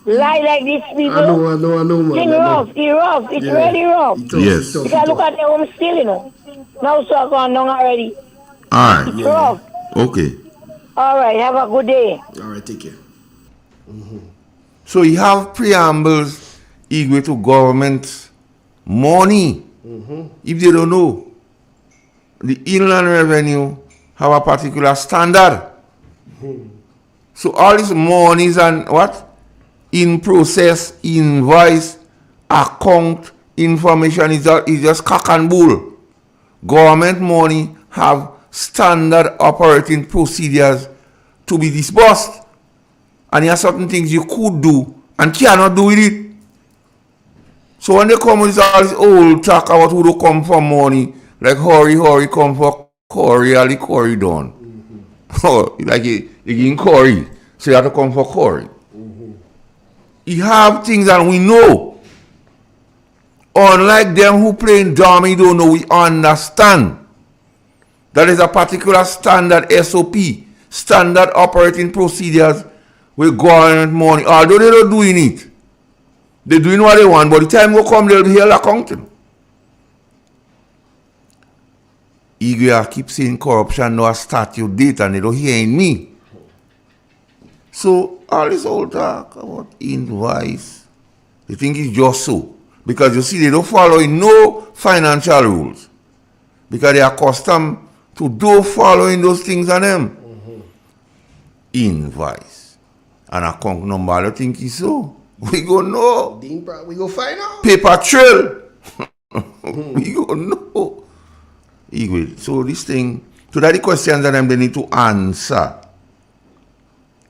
Speaker 7: lie like these people.
Speaker 2: I know, man.
Speaker 7: Thing rough. It's rough. It's really rough.
Speaker 17: Yes.
Speaker 7: Because look at the home still, you know. Now so I gone down already.
Speaker 17: Alright.
Speaker 7: It's rough.
Speaker 17: Okay.
Speaker 7: All right. Have a good day.
Speaker 2: All right, take care.
Speaker 17: So you have preambles equal to government money. If they don't know, the Inland Revenue have a particular standard. So all these monies and what? In process, invoice, account, information is just cock and bull. Government money have standard operating procedures to be disbursed. And there are certain things you could do and cannot do with it. So when they come with all this old talk about who do come for money, like hurry, come for curry, all the curry done. Like you getting curry, so you have to come for curry. You have things that we know. Unlike them who playing dummy don't know, we understand. That is a particular standard SOP, standard operating procedures with government money. Although they're not doing it. They're doing what they want, but the time will come, they'll be held accounting. Igwe keep saying corruption no a statute date and they don't hear in me. So all this old talk about invoice, they think it's just so. Because you see, they don't follow no financial rules. Because they are accustomed to do following those things on them. Invoice. And account number, I don't think it's so. We go know.
Speaker 2: We go find out.
Speaker 17: Paper trail. We go know. Eagle. So this thing, so that the questions that they need to answer.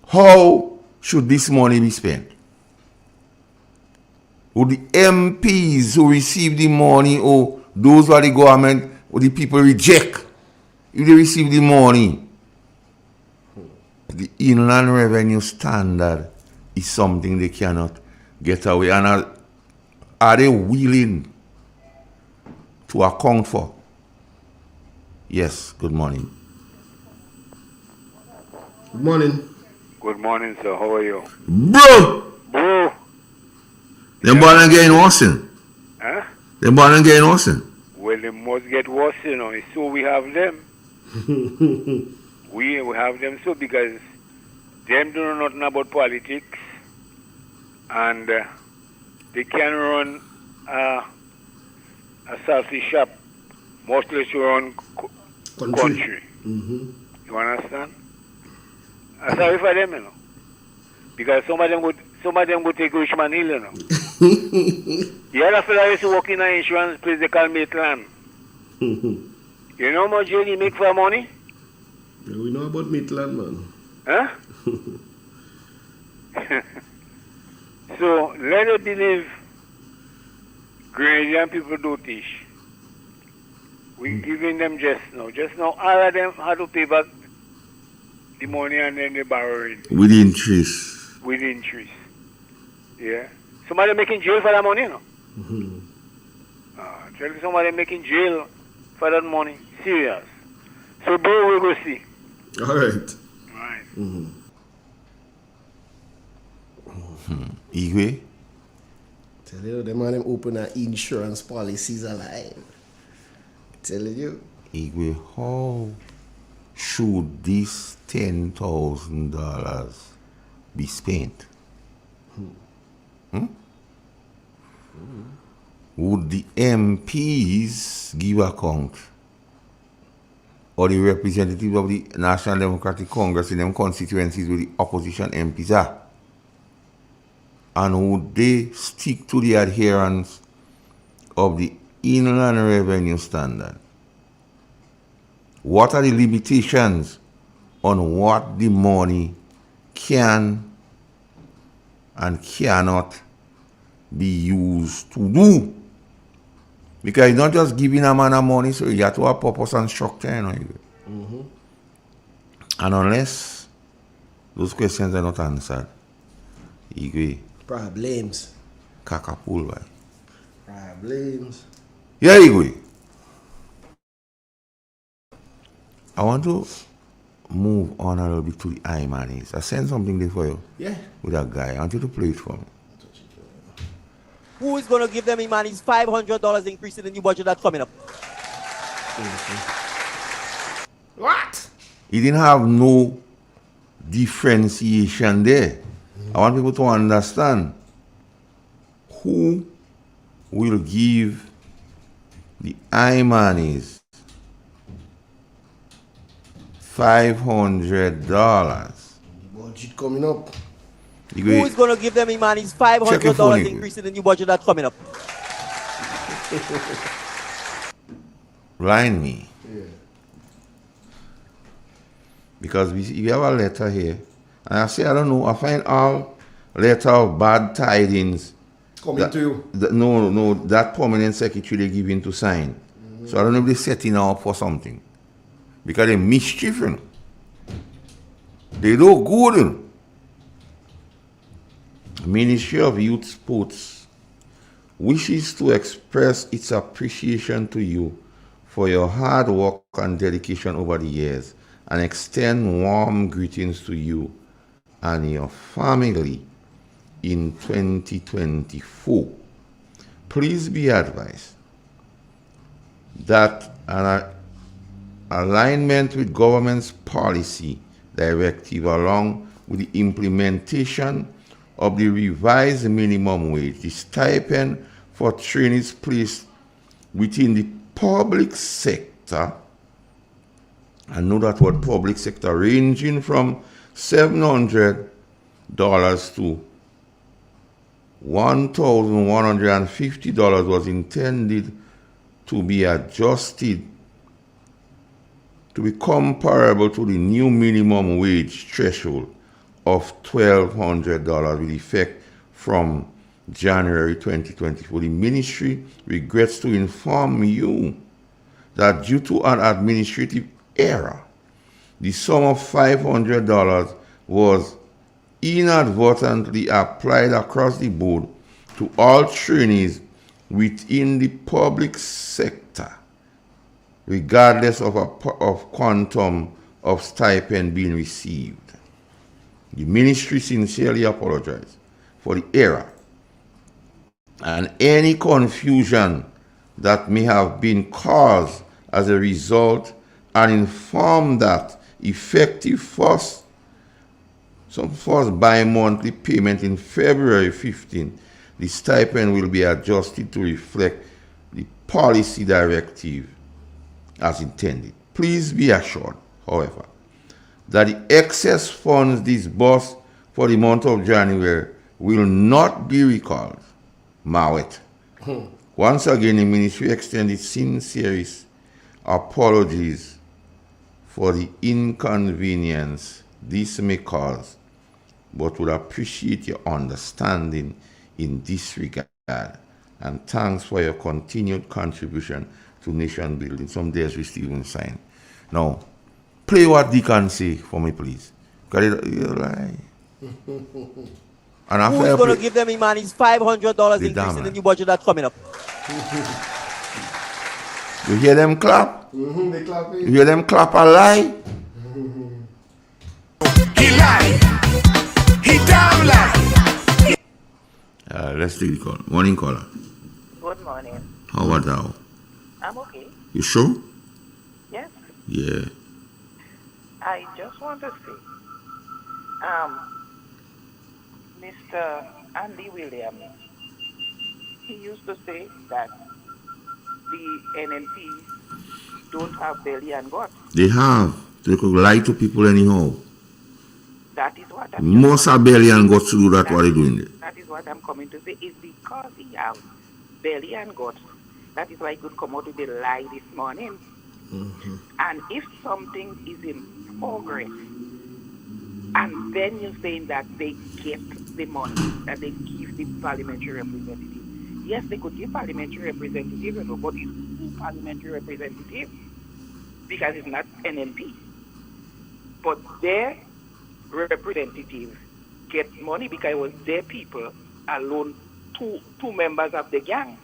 Speaker 17: How should this money be spent? Would the MPs who receive the money or those who are the government or the people reject if they receive the money? The Inland Revenue Standard is something they cannot get away. And are they willing to account for? Yes, good morning.
Speaker 2: Good morning.
Speaker 22: Good morning, sir. How are you?
Speaker 17: Bro!
Speaker 22: Bro!
Speaker 17: Them born and getting worse.
Speaker 22: Huh?
Speaker 17: Them born and getting worse.
Speaker 22: Well, they must get worse, you know. So we have them. We have them so because them do know nothing about politics, and they can run a selfie shop mostly to run country.
Speaker 2: Mm-hmm.
Speaker 22: You understand? I'm sorry for them, you know. Because some of them would take Richmond Hill, you know. The other fellow used to work in an insurance place they call Maitland. You know how much you make for money?
Speaker 2: Yeah, we know about Midland, man.
Speaker 22: Huh? So let us believe Grenadian people do teach. We giving them just now. Just now all of them had to pay back the money and then they borrowing.
Speaker 17: With interest.
Speaker 22: With interest. Yeah. Somebody making jail for that money, you know.
Speaker 2: Mm-hmm.
Speaker 22: Tell you somebody making jail for that money. Serious. So bro, we'll go see.
Speaker 2: All right.
Speaker 22: Right.
Speaker 2: Mm-hmm.
Speaker 17: Igwe?
Speaker 2: Tell you, the man them open an insurance policies alive. Telling you.
Speaker 17: Igwe, how should this $10,000 be spent? Would the MPs give account? Or the representatives of the National Democratic Congress in them constituencies where the opposition MPs are? And would they stick to the adherence of the Inland Revenue Standard? What are the limitations on what the money can and cannot be used to do? Because it's not just giving a man a money, so you have to have purpose and structure, you know.
Speaker 2: Mm-hmm.
Speaker 17: And unless those questions are not answered, you agree.
Speaker 2: Problems.
Speaker 17: Kakapul, right?
Speaker 2: Problems.
Speaker 17: Yeah, you agree. I want to move on a little bit to the I-Manis. I sent something there for you.
Speaker 2: Yeah.
Speaker 17: With a guy. I want you to play it for me.
Speaker 8: Who is going to give them Imani's $500 increase in the new budget that's coming up?
Speaker 2: What?
Speaker 17: He didn't have no differentiation there. I want people to understand who will give the I-Manis $500.
Speaker 2: Budget coming up.
Speaker 8: Who is going to give them Imani's $500 increase in the new budget that's coming up?
Speaker 17: Line me.
Speaker 2: Yeah.
Speaker 17: Because we have a letter here. And I say, I don't know, I find all letter of bad tidings
Speaker 2: coming to you.
Speaker 17: No, that permanent secretary they give him to sign. So I don't know if they're setting up for something. Because they're mischief, you know. They do good, you know. Ministry of Youth Sports wishes to express its appreciation to you for your hard work and dedication over the years and extend warm greetings to you and your family in 2024. Please be advised that an alignment with government's policy directive along with the implementation of the revised minimum wage, the stipend for trainees placed within the public sector, and know that word public sector, ranging from $700 to $1,150 was intended to be adjusted to be comparable to the new minimum wage threshold of $1,200 with effect from January 2024. The ministry regrets to inform you that due to an administrative error, the sum of $500 was inadvertently applied across the board to all trainees within the public sector, regardless of quantum of stipend being received. The ministry sincerely apologizes for the error and any confusion that may have been caused as a result, and inform that effective 1st Some first bi-monthly payment in February 15. The stipend will be adjusted to reflect the policy directive as intended. Please be assured, however, that the excess funds disbursed for the month of January will not be recalled. Mawet. Once again, the ministry extends its sincerest apologies for the inconvenience this may cause, but would appreciate your understanding in this regard. And thanks for your continued contribution to nation building. Some days we still even sign. Now, play what Deacon say for me, please. Because you're like... And
Speaker 8: who's going to give them Imani's $500 increase in the new budget that's coming up?
Speaker 17: You hear them clap?
Speaker 2: They clap.
Speaker 17: You hear them clap a lie?
Speaker 3: He lie. He damn lie.
Speaker 17: Let's take the call. Morning caller.
Speaker 9: Good morning.
Speaker 17: How are thou?
Speaker 9: I'm okay.
Speaker 17: You sure?
Speaker 9: Yes.
Speaker 17: Yeah.
Speaker 9: I just want to say, Mr. Andy Williams, he used to say that the NNP don't have belly and guts.
Speaker 17: They have. They could lie to people anyhow.
Speaker 9: That is what
Speaker 17: Most are belly and guts to do that, what they doing there.
Speaker 9: That is what I'm coming to say. Is because he has belly and guts. That is why he could come out with the lie this morning. And if something is in progress, and then you're saying that they get the money that they give the parliamentary representative. Yes, they could give parliamentary representative, but it's who parliamentary representative? Because it's not NNP. But their representative get money because it was their people alone, two members of the gang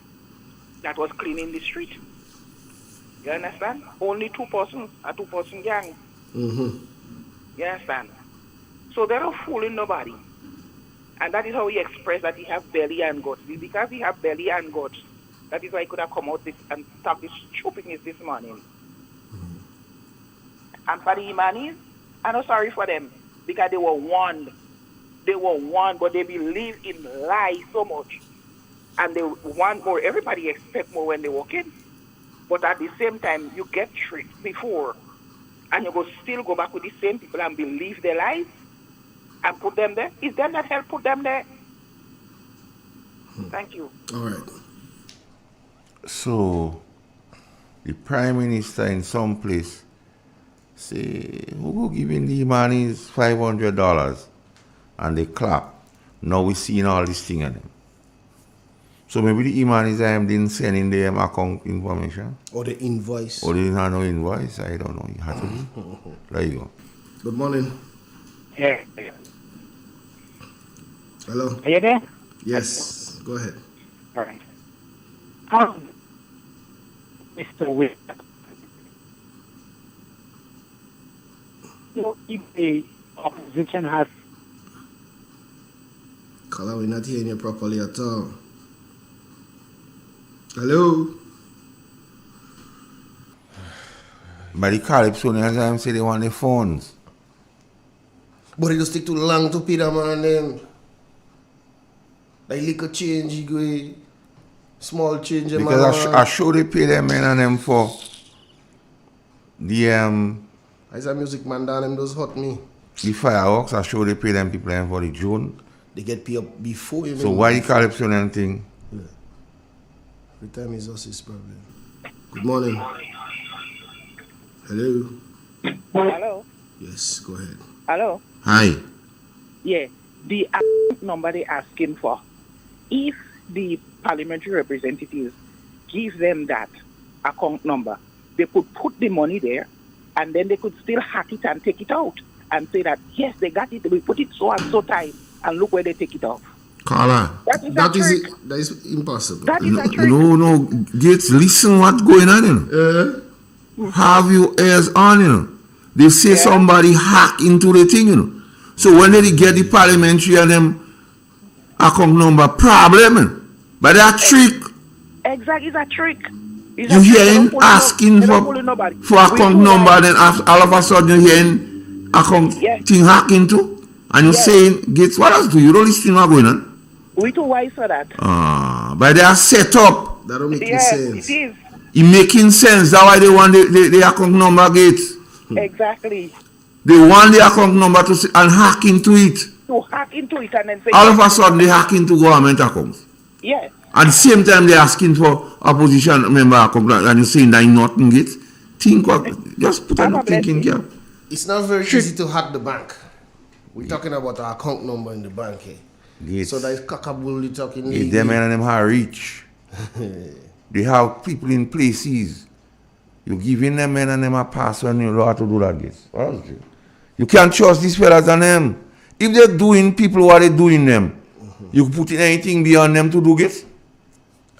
Speaker 9: that was cleaning the street. You understand? Only a two-person gang. You understand? So they're not fooling nobody. And that is how he expressed that he has belly and guts. It's because he has belly and guts. That is why he could have come out and stop this stupidness this morning. And for the Imanis, I'm not sorry for them because they were warned. They were warned, but they believe in lies so much. And they want more. Everybody expect more when they walk in. But at the same time, you get tricked before. And you still go back with the same people and believe their lies and put them there. It's them that help put them there. Thank you.
Speaker 2: All right.
Speaker 17: So, the Prime Minister in some place say, who go giving the Imanis $500? And they clap. Now we seeing all this thing in them. So maybe the Imanis didn't send in their account information.
Speaker 2: Or the invoice.
Speaker 17: Or they didn't have no invoice. I don't know. You have to. There you go.
Speaker 2: Good morning.
Speaker 10: Yeah.
Speaker 2: Hello.
Speaker 10: Are you there?
Speaker 2: Yes. Go ahead.
Speaker 10: All right. Mr. Witt, if the opposition has...
Speaker 2: Caller, we're not hearing you properly at all. Hello?
Speaker 17: But the Calypsonians say they want the phones.
Speaker 2: But it just take too long to pay them and them. Like little change, you go small change.
Speaker 17: Because I sure they pay them men and them for the
Speaker 2: as a music man down them does hurt me.
Speaker 17: The fireworks, I sure they pay them people for the June.
Speaker 2: They get paid up before you.
Speaker 17: So why the Calypsonian thing?
Speaker 2: Yeah. Every time is us his problem. Good morning. Hello.
Speaker 9: Hello.
Speaker 2: Yes, go ahead.
Speaker 9: Hello.
Speaker 17: Hi.
Speaker 9: Yeah, the number they're asking for. If the parliamentary representatives give them that account number, they could put the money there, and then they could still hack it and take it out and say that yes, they got it. We put it so and so time, and look where they take it off.
Speaker 17: Carla.
Speaker 2: That is impossible.
Speaker 9: That is a trick.
Speaker 17: No, Gates, listen what's going on, you know. Have your ears on, you know. They say somebody hack into the thing, you know. So when they get the parliamentary and them account number problem, you know, but that trick.
Speaker 9: Exactly, it's a trick.
Speaker 17: You hearing asking for account number, then all of a sudden you hearing account thing hack into, And you're saying, Gates, what else do you don't listen to what's going on?
Speaker 9: We too wise for that.
Speaker 17: But they are set up.
Speaker 2: That don't make
Speaker 9: Yes,
Speaker 2: sense.
Speaker 9: it is.
Speaker 17: It making sense. That's why they want the account number, Gates.
Speaker 9: Exactly.
Speaker 17: They want the account number to and hack into it.
Speaker 9: To hack into it and then say...
Speaker 17: All of a sudden, they hack into government accounts.
Speaker 9: Yes.
Speaker 17: At the same time, they're asking for opposition member account, and you're saying that you nothing, Gates. Think what, just put a thinking cap.
Speaker 2: It's not very easy to hack the bank. We're talking about our account number in the bank here.
Speaker 17: Gates.
Speaker 2: So that's cockabully talking.
Speaker 17: Them and them are rich. They have people in places. You're giving them men and them a password and you know how to do that, Gates. You can't trust these fellas and them. If they're doing people what they're doing them, you put in anything beyond them to do, Gates?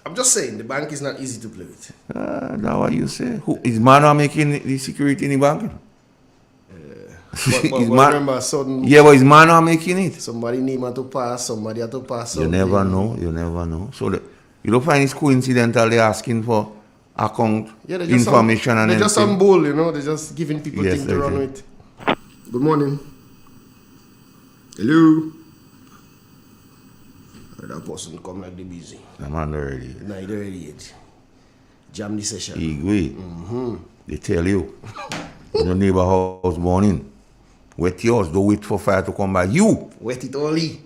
Speaker 2: I'm just saying, the bank is not easy to play with.
Speaker 17: That's what you say. Who is man making the security in the bank?
Speaker 2: But remember, sudden.
Speaker 17: Yeah, but is man making it?
Speaker 2: Somebody need to pass, somebody have to pass.
Speaker 17: You never know. So you don't find it's coincidental they're asking for account information and
Speaker 2: they're just on bull, they're just giving people things to run with. Good morning. Hello. That person come like they busy.
Speaker 17: I'm on already.
Speaker 2: No, they're ready yet. Jam the session.
Speaker 17: Wait. They tell you. Your neighbor house morning. Wet yours. Don't wait for fire to come by. You.
Speaker 2: Wet it only.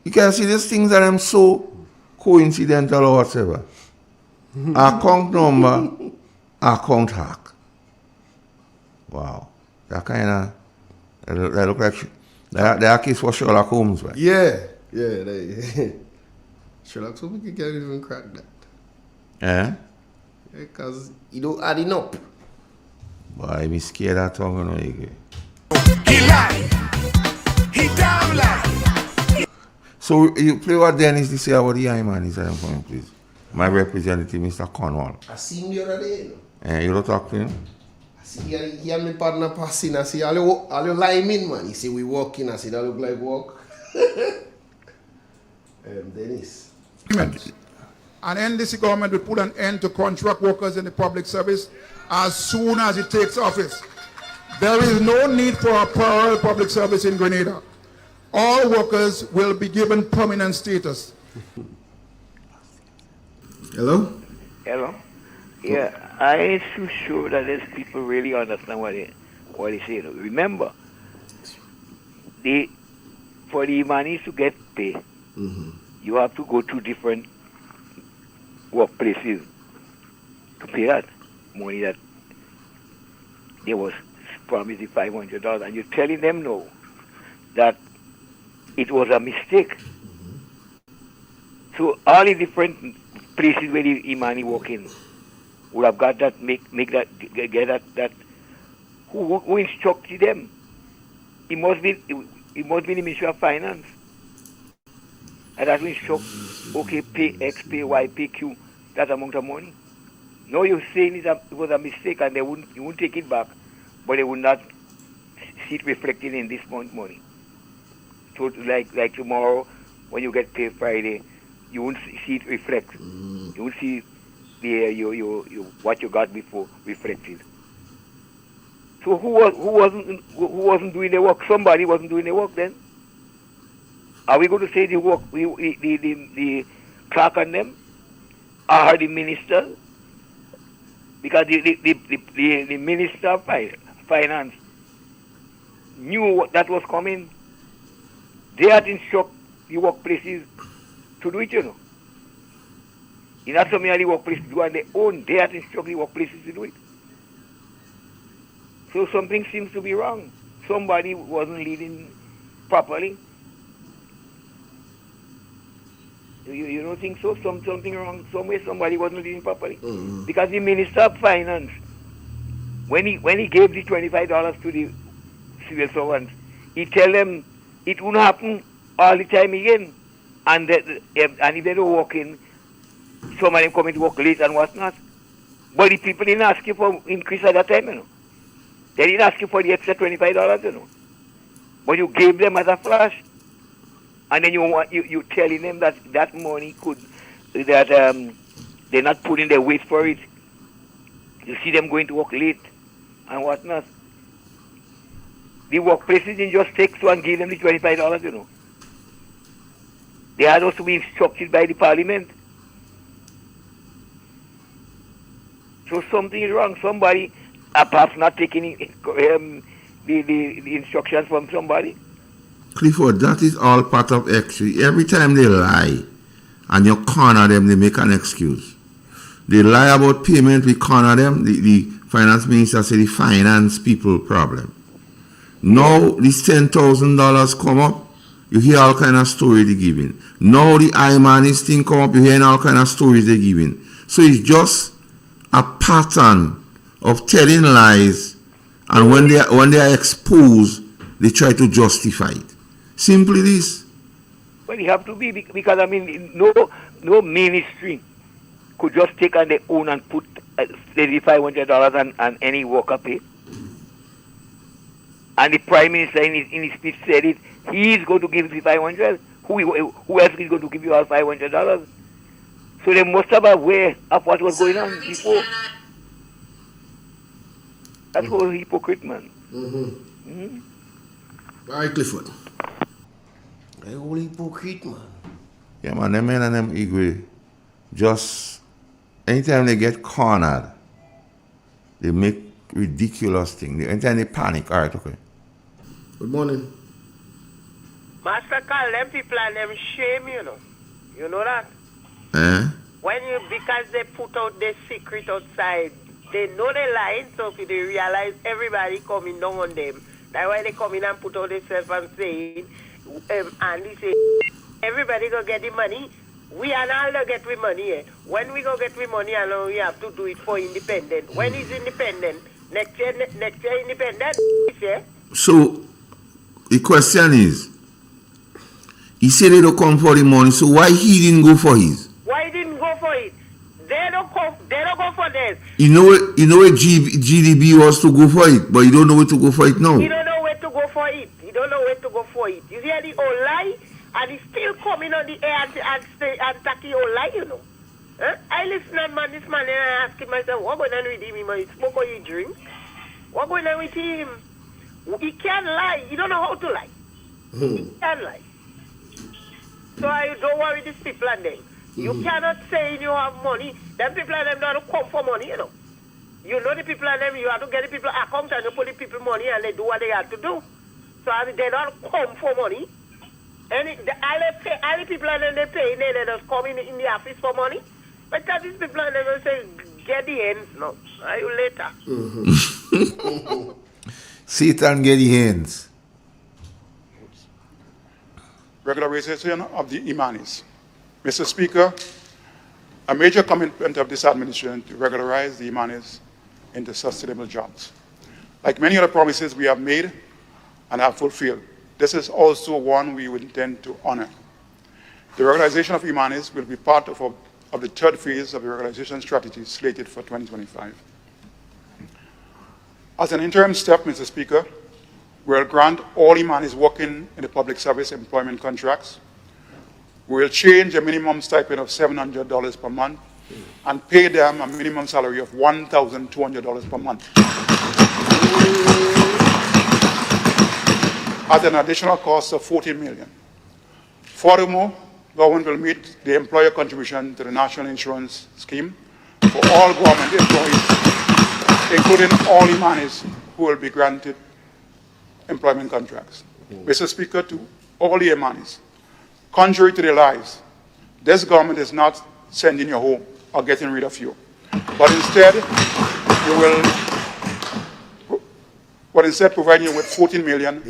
Speaker 17: You can see these things that are so coincidental or whatever. Account number, account hack. Wow. That kind of, that look like, that case for Sherlock Holmes, right?
Speaker 2: Yeah. Sherlock Holmes can't even crack that.
Speaker 17: Yeah?
Speaker 2: Because you don't add it up.
Speaker 17: Boy, I'm scared of talking.
Speaker 3: He lied. He damn lied.
Speaker 17: So you play what Dennis to say about the eye man is for me, please. My representative, Mr. Cornwall.
Speaker 2: I seen him the other day.
Speaker 17: You don't talk to him?
Speaker 2: I see he and my partner passing. I see all you lime in, man. He say we walking. I see that look like walk. Dennis.
Speaker 4: An NDC government will put an end to contract workers in the public service as soon as it takes office. There is no need for a parallel public service in Grenada. All workers will be given permanent status.
Speaker 2: Hello?
Speaker 20: Yeah, I ain't so sure that these people really understand what they say. Remember, for the Imanis to get pay, you have to go to different workplaces to pay that money that they was promised the $500, and you're telling them no, that it was a mistake. So all the different places where the Imani walk in would have got that, get that who instructed them? It must be the Ministry of Finance. And that will instruct, okay, pay X, pay Y, pay Q, that amount of money. No, you're saying it was a mistake and you won't take it back, but they would not see it reflected in this month's money. So like tomorrow, when you get paid Friday, you won't see it reflect. You won't see what you got before reflected. So who wasn't doing the work? Somebody wasn't doing the work then. Are we going to say the work, the clerk on them? Or the minister? Because the Minister of Finance knew that was coming. They had instructed the workplaces to do it, It's not something that the workplaces do on their own. They had instructed the workplaces to do it. So something seems to be wrong. Somebody wasn't leading properly. You don't think so? Something wrong somewhere. Somebody wasn't leading properly. Because the Minister of Finance, when he gave the $25 to the civil servants, he tell them it won't happen all the time again. And if they don't walk in, some of them come to work late and whatnot. But the people didn't ask you for increase at that time, They didn't ask you for the extra $25, But you gave them as a flash. And then you telling them that money they're not putting their weight for it. You see them going to work late and whatnot. the workplaces didn't just take to and give them the $25, you know. They had also been instructed by the parliament. So something is wrong. Somebody perhaps not taking the instructions from somebody.
Speaker 17: Clifford, that is all part of actually. Every time they lie and you corner them, they make an excuse. They lie about payment, we corner them. The finance minister said the finance people problem. Now this $10,000 come up, you hear all kind of stories they giving. Now the IMANIS thing come up, you hear all kind of stories they giving. So it's just a pattern of telling lies, and when they are exposed, they try to justify it. Simply this.
Speaker 20: Well, it have to be because I mean, no ministry could just take on their own and put $500 on any worker pay. And the Prime Minister in his speech said it. He is going to give the $500. Who else is going to give you all $500? So they must have a way of what was going on before. That's all hypocrite, man.
Speaker 2: All right, Clifford. They all hypocrite, man.
Speaker 17: Yeah, man, them men and them eagle, just anytime they get cornered, they make ridiculous things. Anytime they panic, all right, okay.
Speaker 2: Good morning.
Speaker 1: Master call them people and them shame, you know. You know that? Because they put out their secret outside, they know they're lying, so if they realize everybody coming down on them, that's why they come in and put out themselves and saying, and they say, everybody go get the money, we and all go get the money. Eh? When we go get the money, and we have to do it for independent. When is independent? Next year independent, yeah?
Speaker 17: So, the question is, he said they don't come for the money, so why he didn't go for his?
Speaker 1: Why didn't go for it? They don't go for this.
Speaker 17: You know what GDB was to go for it, but you don't know where to go for it now.
Speaker 1: He don't know where to go for it. He don't know where to go for it. You hear the old lie? And he's still coming on the air and attacking old lie, you know. Huh? I listen to man this man and I ask him myself, what going on with him? He smoke or he drink? What going on with him? He can't lie. He don't know how to lie. He can't lie. So I don't worry these people and them. You cannot say you have money. Them people and them don't come for money, you know. You know the people and them, you have to get the people account and you put the people money and they do what they have to do. So they don't come for money. And all the people and them they pay, they just come in the office for money. But that these people and them will say, get the hands now. Are you later?
Speaker 17: Satan get the hands.
Speaker 4: Regularization of the Imanis. Mr. Speaker, a major commitment of this administration to regularize the Imanis into sustainable jobs. Like many other promises we have made and have fulfilled, this is also one we would intend to honor. The regularization of Imanis will be part of the third phase of the regularization strategy slated for 2025. As an interim step, Mr. Speaker, we'll grant all Imanis working in the public service employment contracts. We'll change a minimum stipend of $700 per month and pay them a minimum salary of $1,200 per month. At an additional cost of $14 million. Furthermore, government will meet the employer contribution to the National Insurance Scheme for all government employees, including all Imanis who will be granted employment contracts. Mr. Speaker, to all the Imanis, contrary to their lies, this government is not sending you home or getting rid of you, but instead providing you with $14 million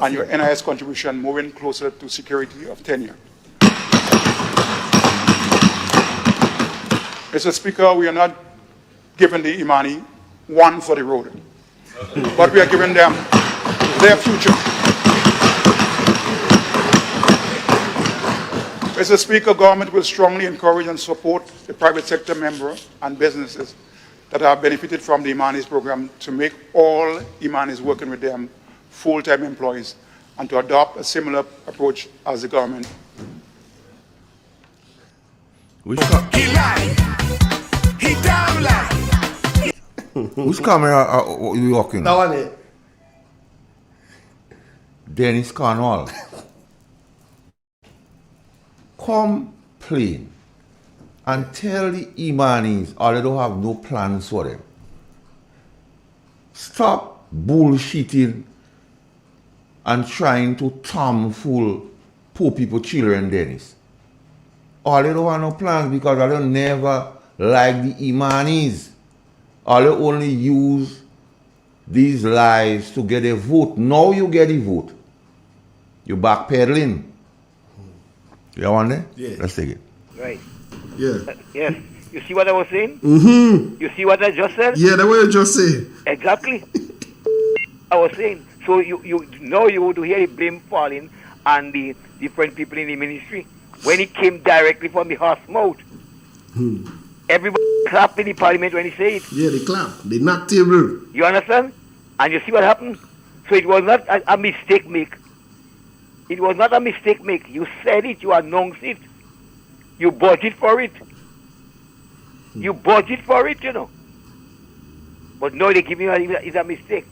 Speaker 4: and your NIS contribution moving closer to security of tenure. Mr. Speaker, we are not giving the Imani one for the road, but we are giving them their future. Mr. Speaker, government will strongly encourage and support the private sector member and businesses that have benefited from the Imanis program to make all Imanis working with them full-time employees and to adopt a similar approach as the government.
Speaker 17: He lied. He damn lied. Whose camera are you walking?
Speaker 2: That one,
Speaker 17: Dennis Cornwall. Complain and tell the Imanis or they don't have no plans for them. Stop bullshitting and trying to tomfool poor people, children, Dennis. Or they don't have no plans because they don't never like the Imanis. Or they only use these lies to get a vote. Now you get a vote. You backpedaling. You want it?
Speaker 21: Yeah.
Speaker 17: Let's take it.
Speaker 21: Right.
Speaker 2: Yeah.
Speaker 21: Yes. You see what I was saying?
Speaker 2: Mm-hmm.
Speaker 21: You see what I just said?
Speaker 2: Yeah, the way you just say.
Speaker 21: Exactly. I was saying. So you know you would hear the blame falling on the different people in the ministry when it came directly from the horse mouth. Everybody clapped in the parliament when he said it.
Speaker 2: Yeah, they clap. They knock table.
Speaker 21: You understand? And you see what happened? So it was not a mistake make. It was not a mistake make. You said it, you announced it. You budget for it. You budget for it, you know. But no, they give you it's a mistake.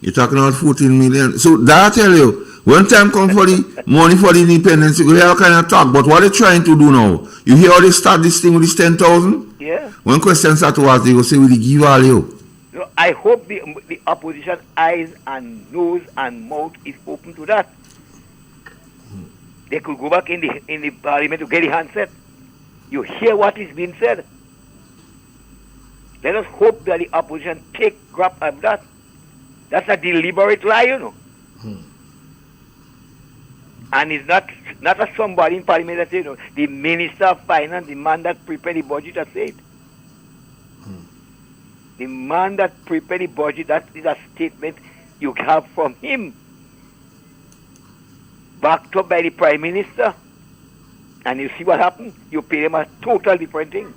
Speaker 17: You're talking about 14 million. So that I tell you, when time comes for the money for the independence, you hear all kind of talk. But what they're trying to do now, you hear how they start this thing with this 10,000?
Speaker 21: Yeah.
Speaker 17: When questions start to ask, they go say, will they give all you?
Speaker 21: No, I hope the opposition eyes and nose and mouth is open to that. They could go back in the parliament to get the handset. You hear what is being said. Let us hope that the opposition take grab of that. That's a deliberate lie, you know. And it's not a somebody in parliament that said, you know, the minister of finance, the man that prepared the budget, that said. The man that prepared the budget, that is a statement you have from him, backed up by the prime minister. And you see what happened? You pay them a total different thing.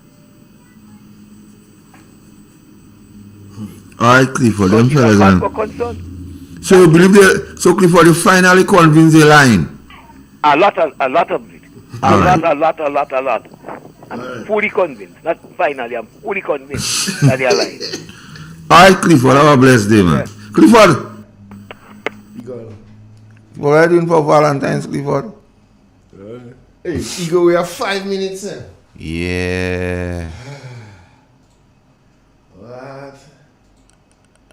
Speaker 17: All right, Clifford, them fellas.
Speaker 21: So
Speaker 17: you believe so Clifford, you finally convinced the line?
Speaker 21: A lot of it. A lot. I'm fully convinced. Not finally, I'm fully convinced that they are lying.
Speaker 17: All right, Clifford, have a blessed day, man. Yeah. Clifford! What are you doing for Valentine's, Clifford?
Speaker 2: Hey, Ego, we have 5 minutes, eh?
Speaker 17: Yeah.
Speaker 2: What?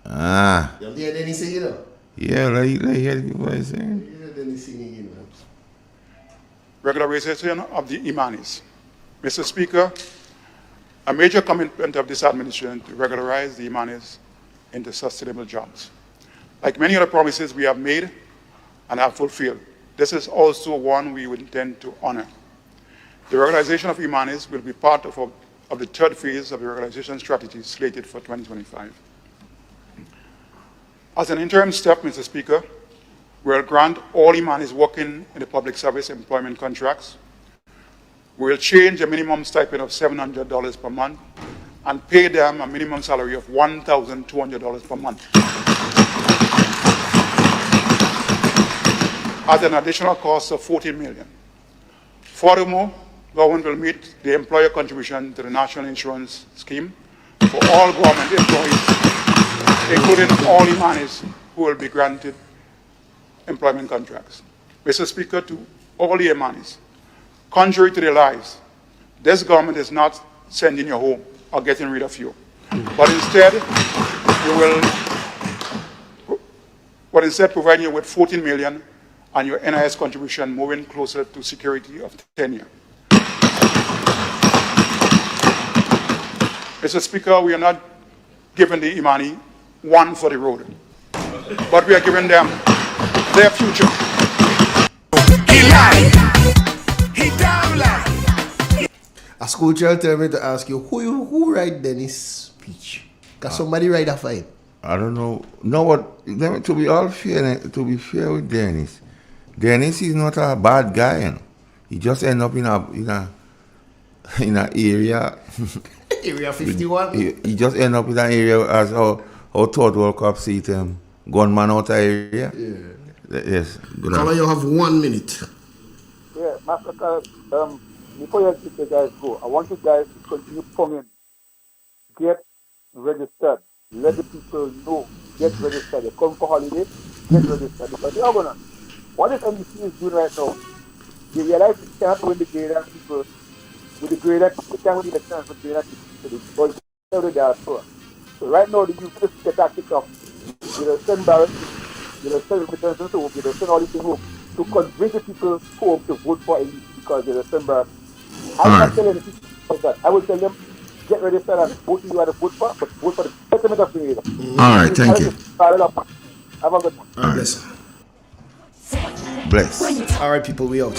Speaker 17: Ah.
Speaker 2: You hear Dennis sing, you know?
Speaker 17: Yeah, let hear the people sing.
Speaker 2: You hear Dennis singing, you know?
Speaker 4: Regularization of the Imanis. Mr. Speaker, a major commitment of this administration to regularize the Imanis into sustainable jobs. Like many other promises we have made and have fulfilled, this is also one we would intend to honor. The regularization of Imanis will be part of the third phase of the regularization strategy slated for 2025. As an interim step, Mr. Speaker, we'll grant all Imanis working in the public service employment contracts. We'll change a minimum stipend of $700 per month and pay them a minimum salary of $1,200 per month. At an additional cost of $14 million. Furthermore, government will meet the employer contribution to the National Insurance Scheme for all government employees, including all Imanis who will be granted employment contracts. Mr. Speaker, to all the Imanis, contrary to their lies, this government is not sending you home or getting rid of you, but instead providing you with $14 million and your NIS contribution moving closer to security of tenure. Mr. Speaker, we are not giving the Imani one for the road, but we are giving them their future.
Speaker 13: He lied. He damn lied.
Speaker 2: A school child tell me to ask you, who write Dennis' speech? Because somebody write a file.
Speaker 17: I don't know. No, but to be fair with Dennis, Dennis is not a bad guy. You know? He just end up in a area.
Speaker 2: Area 51.
Speaker 17: He just end up in an area as how Third World Cup see him gunman out of area.
Speaker 2: Yeah.
Speaker 17: Yes. Good
Speaker 2: Color, you have 1 minute.
Speaker 21: Yeah, Master Carl, before you guys go, I want you guys to continue coming. Get registered. Let the people know. Get registered. They come for holiday. get registered because they're going to. What this NDC is doing right now, they realize they can't win the greater people with the greater, they can't win the elections with greater people because they are poor. So right now, the youth just get that kick off. Send ballots, send returns home, send all these things home to convince the people home to vote for NDC because they're send ballots. I'm not telling the people like that. I will tell them, get registered and vote who you want to vote for, but vote for the settlement of Grenada.
Speaker 2: All right, thank you.
Speaker 21: Have a good one.
Speaker 2: All right.
Speaker 17: Bless.
Speaker 2: All right, people, we out.